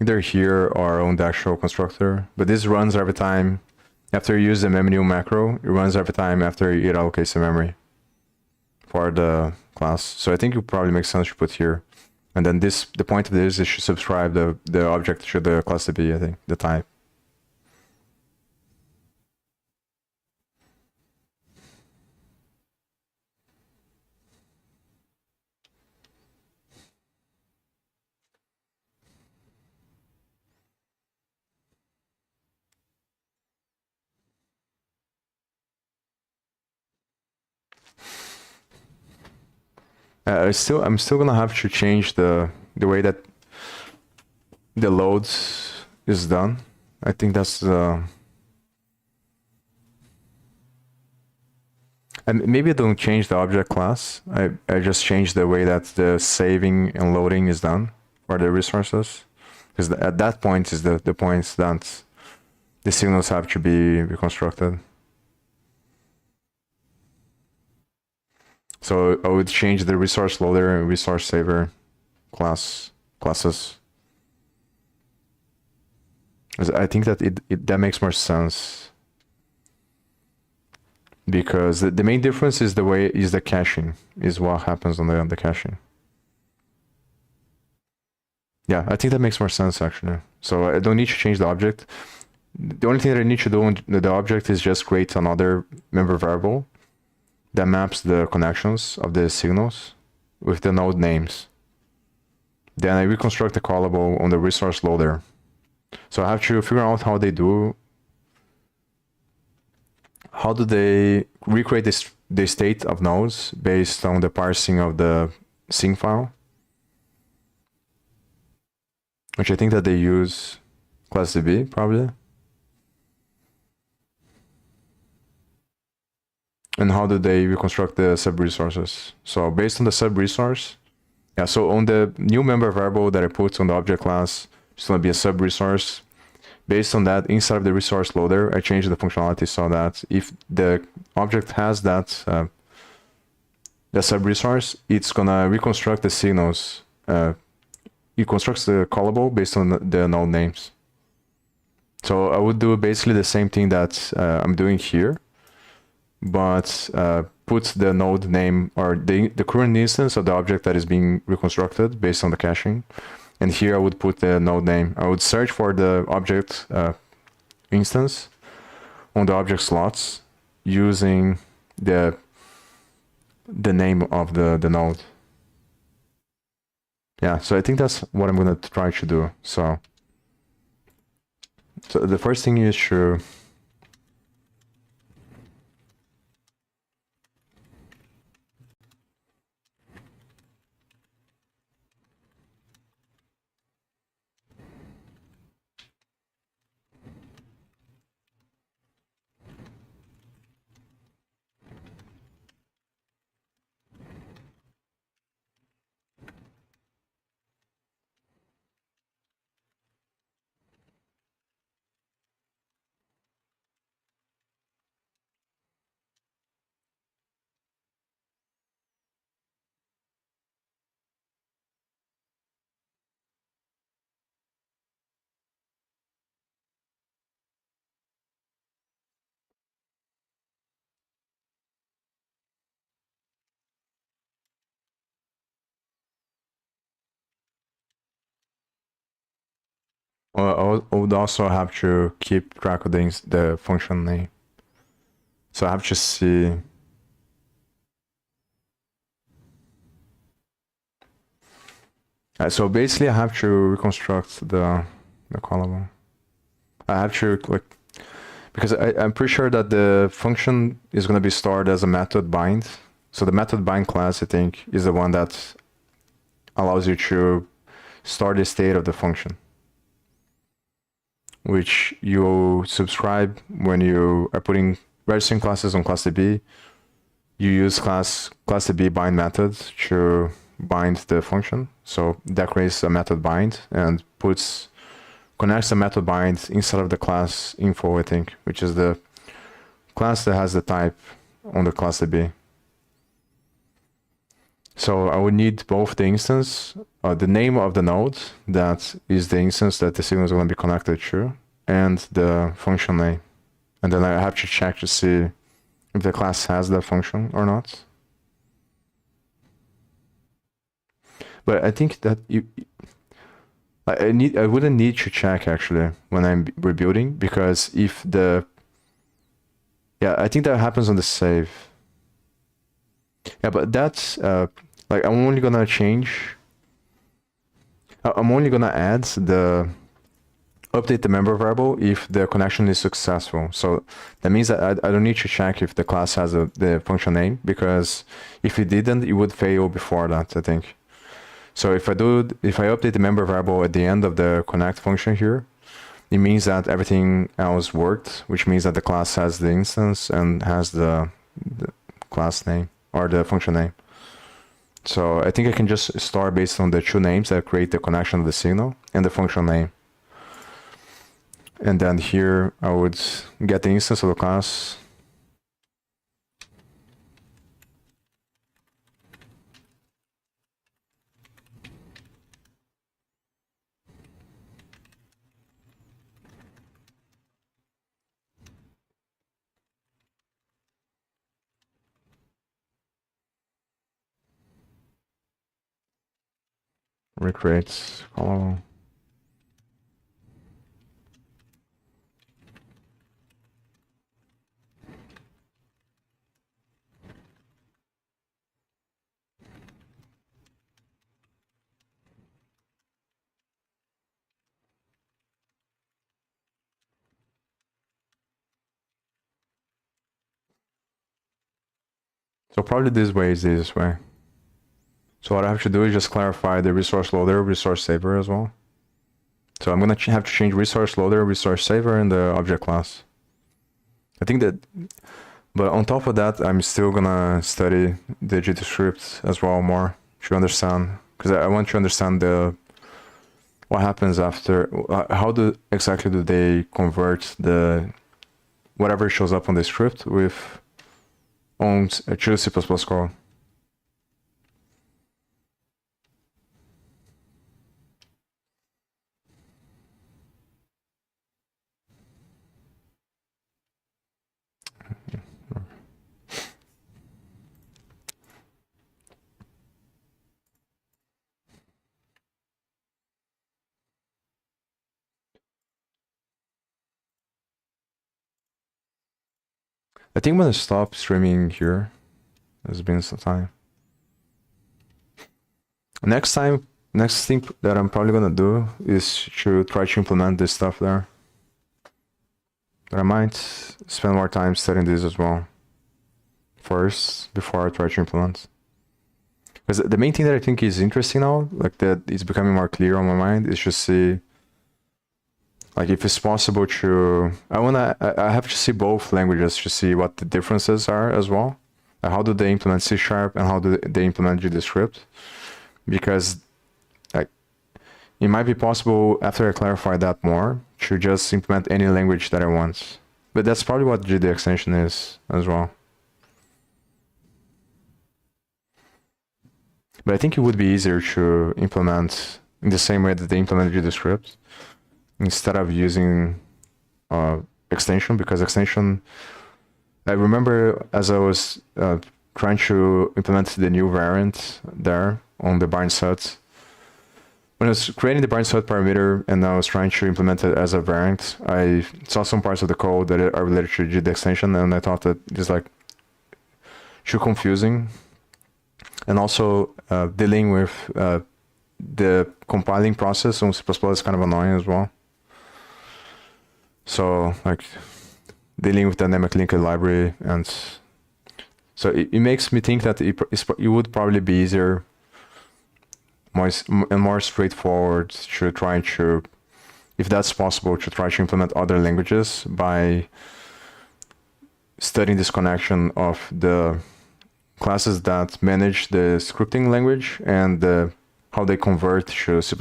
[SPEAKER 1] Either here or on the actual constructor, but this runs every time after you use the memnew macro. It runs every time after it allocates the memory for the class. So I think it probably makes sense to put here, and then the point of this is to subscribe the object to the class DB, I think, the type. I'm still gonna have to change the way that the loads is done, I think that's and maybe I don't change the object class. I just change the way that the saving and loading is done for the resources. Because at that point is the point that the signals have to be reconstructed. So I would change the resource loader and resource saver classes. I think that that makes more sense. Because the main difference is the caching, is what happens on the caching. Yeah, I think that makes more sense actually. So I don't need to change the object. The only thing that I need to do on the object is just create another member variable that maps the connections of the signals with the node names. Then I reconstruct the callable on the resource loader. So I have to figure out how do they recreate the state of nodes based on the parsing of the sing file, which I think that they use class DB probably. And how do they reconstruct the sub-resources? So based on the sub-resource, yeah, so on the new member variable that I put on the object class, it's going to be a sub-resource. Based on that, inside of the resource loader, I changed the functionality so that if the object has that the sub-resource, it's going to reconstruct the signals. It constructs the callable based on the node names. So I would do basically the same thing that I'm doing here, but put the node name or the current instance of the object that is being reconstructed based on the caching. And here I would put the node name. I would search for the object instance on the object slots using the name of the node. Yeah, so I think that's what I'm going to try to do. So the first thing is to I would also have to keep track of the function name. So I have to see. So basically, I have to reconstruct the callable. I have to because I'm pretty sure that the function is going to be stored as a method bind. So the method bind class, I think, is the one that allows you to store the state of the function, which you subscribe when you are putting registering classes on class DB. You use class DB bind method to bind the function. So that creates a method bind and connects the method bind inside of the class info, I think, which is the class that has the type on the class DB. So I would need both the instance, the name of the node, that is the instance that the signal is going to be connected to, and the function name. And then I have to check to see if the class has that function or not. But I think that I wouldn't need to check actually when I'm rebuilding, because if I think that happens on the save. Yeah, but that's like I'm only gonna add update the member variable if the connection is successful. So that means that I don't need to check if the class has the function name, because if it didn't, it would fail before that, I think. So if I update the member variable at the end of the connect function here, it means that everything else worked, which means that the class has the instance and has the class name or the function name. So I think I can just start based on the two names that create the connection of the signal and the function name. And then here I would get the instance of the class. Recreate column. So probably this way is the easiest way. So what I have to do is just clarify the resource loader, resource saver as well. So I'm going to have to change resource loader, resource saver in the object class. I think that, but on top of that, I'm still going to study the Godot script as well more to understand, because I want to understand what happens after, how exactly do they convert the whatever shows up on the script on true C++ code. I think I'm gonna stop streaming here. It's been some time. Next thing that I'm probably gonna do is to try to implement this stuff there. But I might spend more time studying this as well first before I try to implement. Because the main thing that I think is interesting now, like that is becoming more clear on my mind, is to see like if it's possible to, I have to see both languages to see what the differences are as well. How do they implement C# and how do they implement GDScript? Because like it might be possible after I clarify that more to just implement any language that I want. But that's probably what GD extension is as well. But I think it would be easier to implement in the same way that they implemented GDScript instead of using extension, because extension, I remember as I was trying to implement the new variant there on the bind set, when I was creating the bind set parameter and I was trying to implement it as a variant, I saw some parts of the code that are related to GD extension, and I thought that it's like too confusing. And also dealing with the compiling process on C++ is kind of annoying as well. So like dealing with dynamic linked library, and so it makes me think that it would probably be easier and more straightforward to try to, if that's possible, to try to implement other languages by studying this connection of the classes that manage the scripting language and how they convert to C++.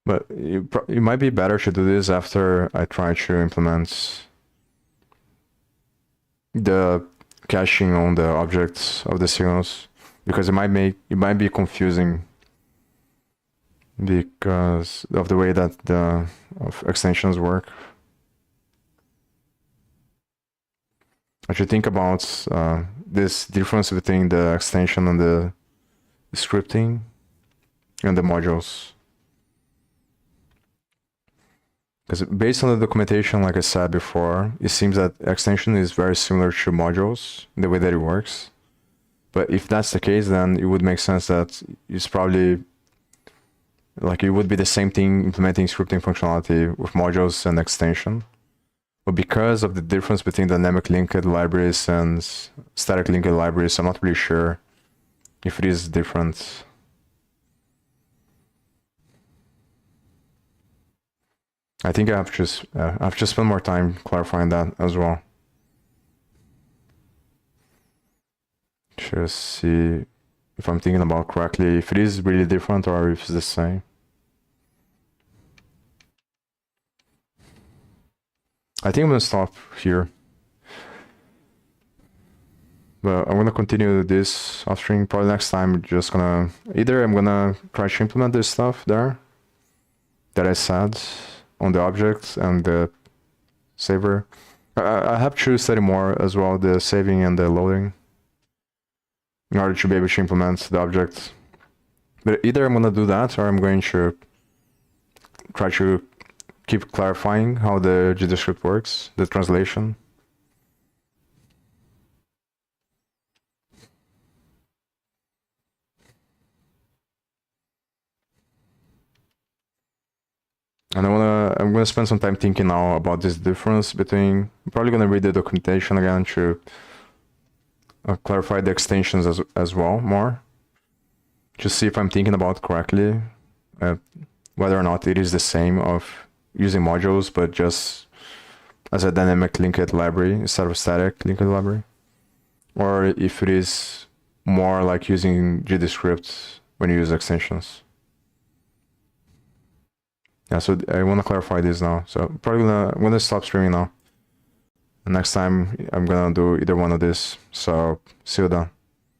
[SPEAKER 1] But it might be better to do this after I try to implement the caching on the objects of the signals, because it might be confusing because of the way that the extensions work. I should think about this difference between the extension and the scripting and the modules. Because based on the documentation, like I said before, it seems that extension is very similar to modules in the way that it works. But if that's the case, then it would make sense that it's probably like it would be the same thing implementing scripting functionality with modules and extension. But because of the difference between dynamic linked libraries and static linked libraries, I'm not really sure if it is different. I think I have to spend more time clarifying that as well. Just see if I'm thinking about correctly, if it is really different or if it's the same. I think I'm gonna stop here. But I'm gonna continue this offstream. Probably next time, just gonna I'm gonna try to implement this stuff there that I said on the object and the saver. I have to study more as well, the saving and the loading, in order to be able to implement the object. But either I'm gonna do that, or I'm going to try to keep clarifying how the GDScript works, the translation. And I'm gonna spend some time thinking now about this difference between. I'm probably gonna read the documentation again to clarify the extensions as well more. Just see if I'm thinking about correctly, whether or not it is the same of using modules, but just as a dynamic linked library instead of a static linked library, or if it is more like using GDScript when you use extensions. Yeah, so I want to clarify this now. So I'm gonna stop streaming now. And next time I'm gonna do either one of these. So see you then.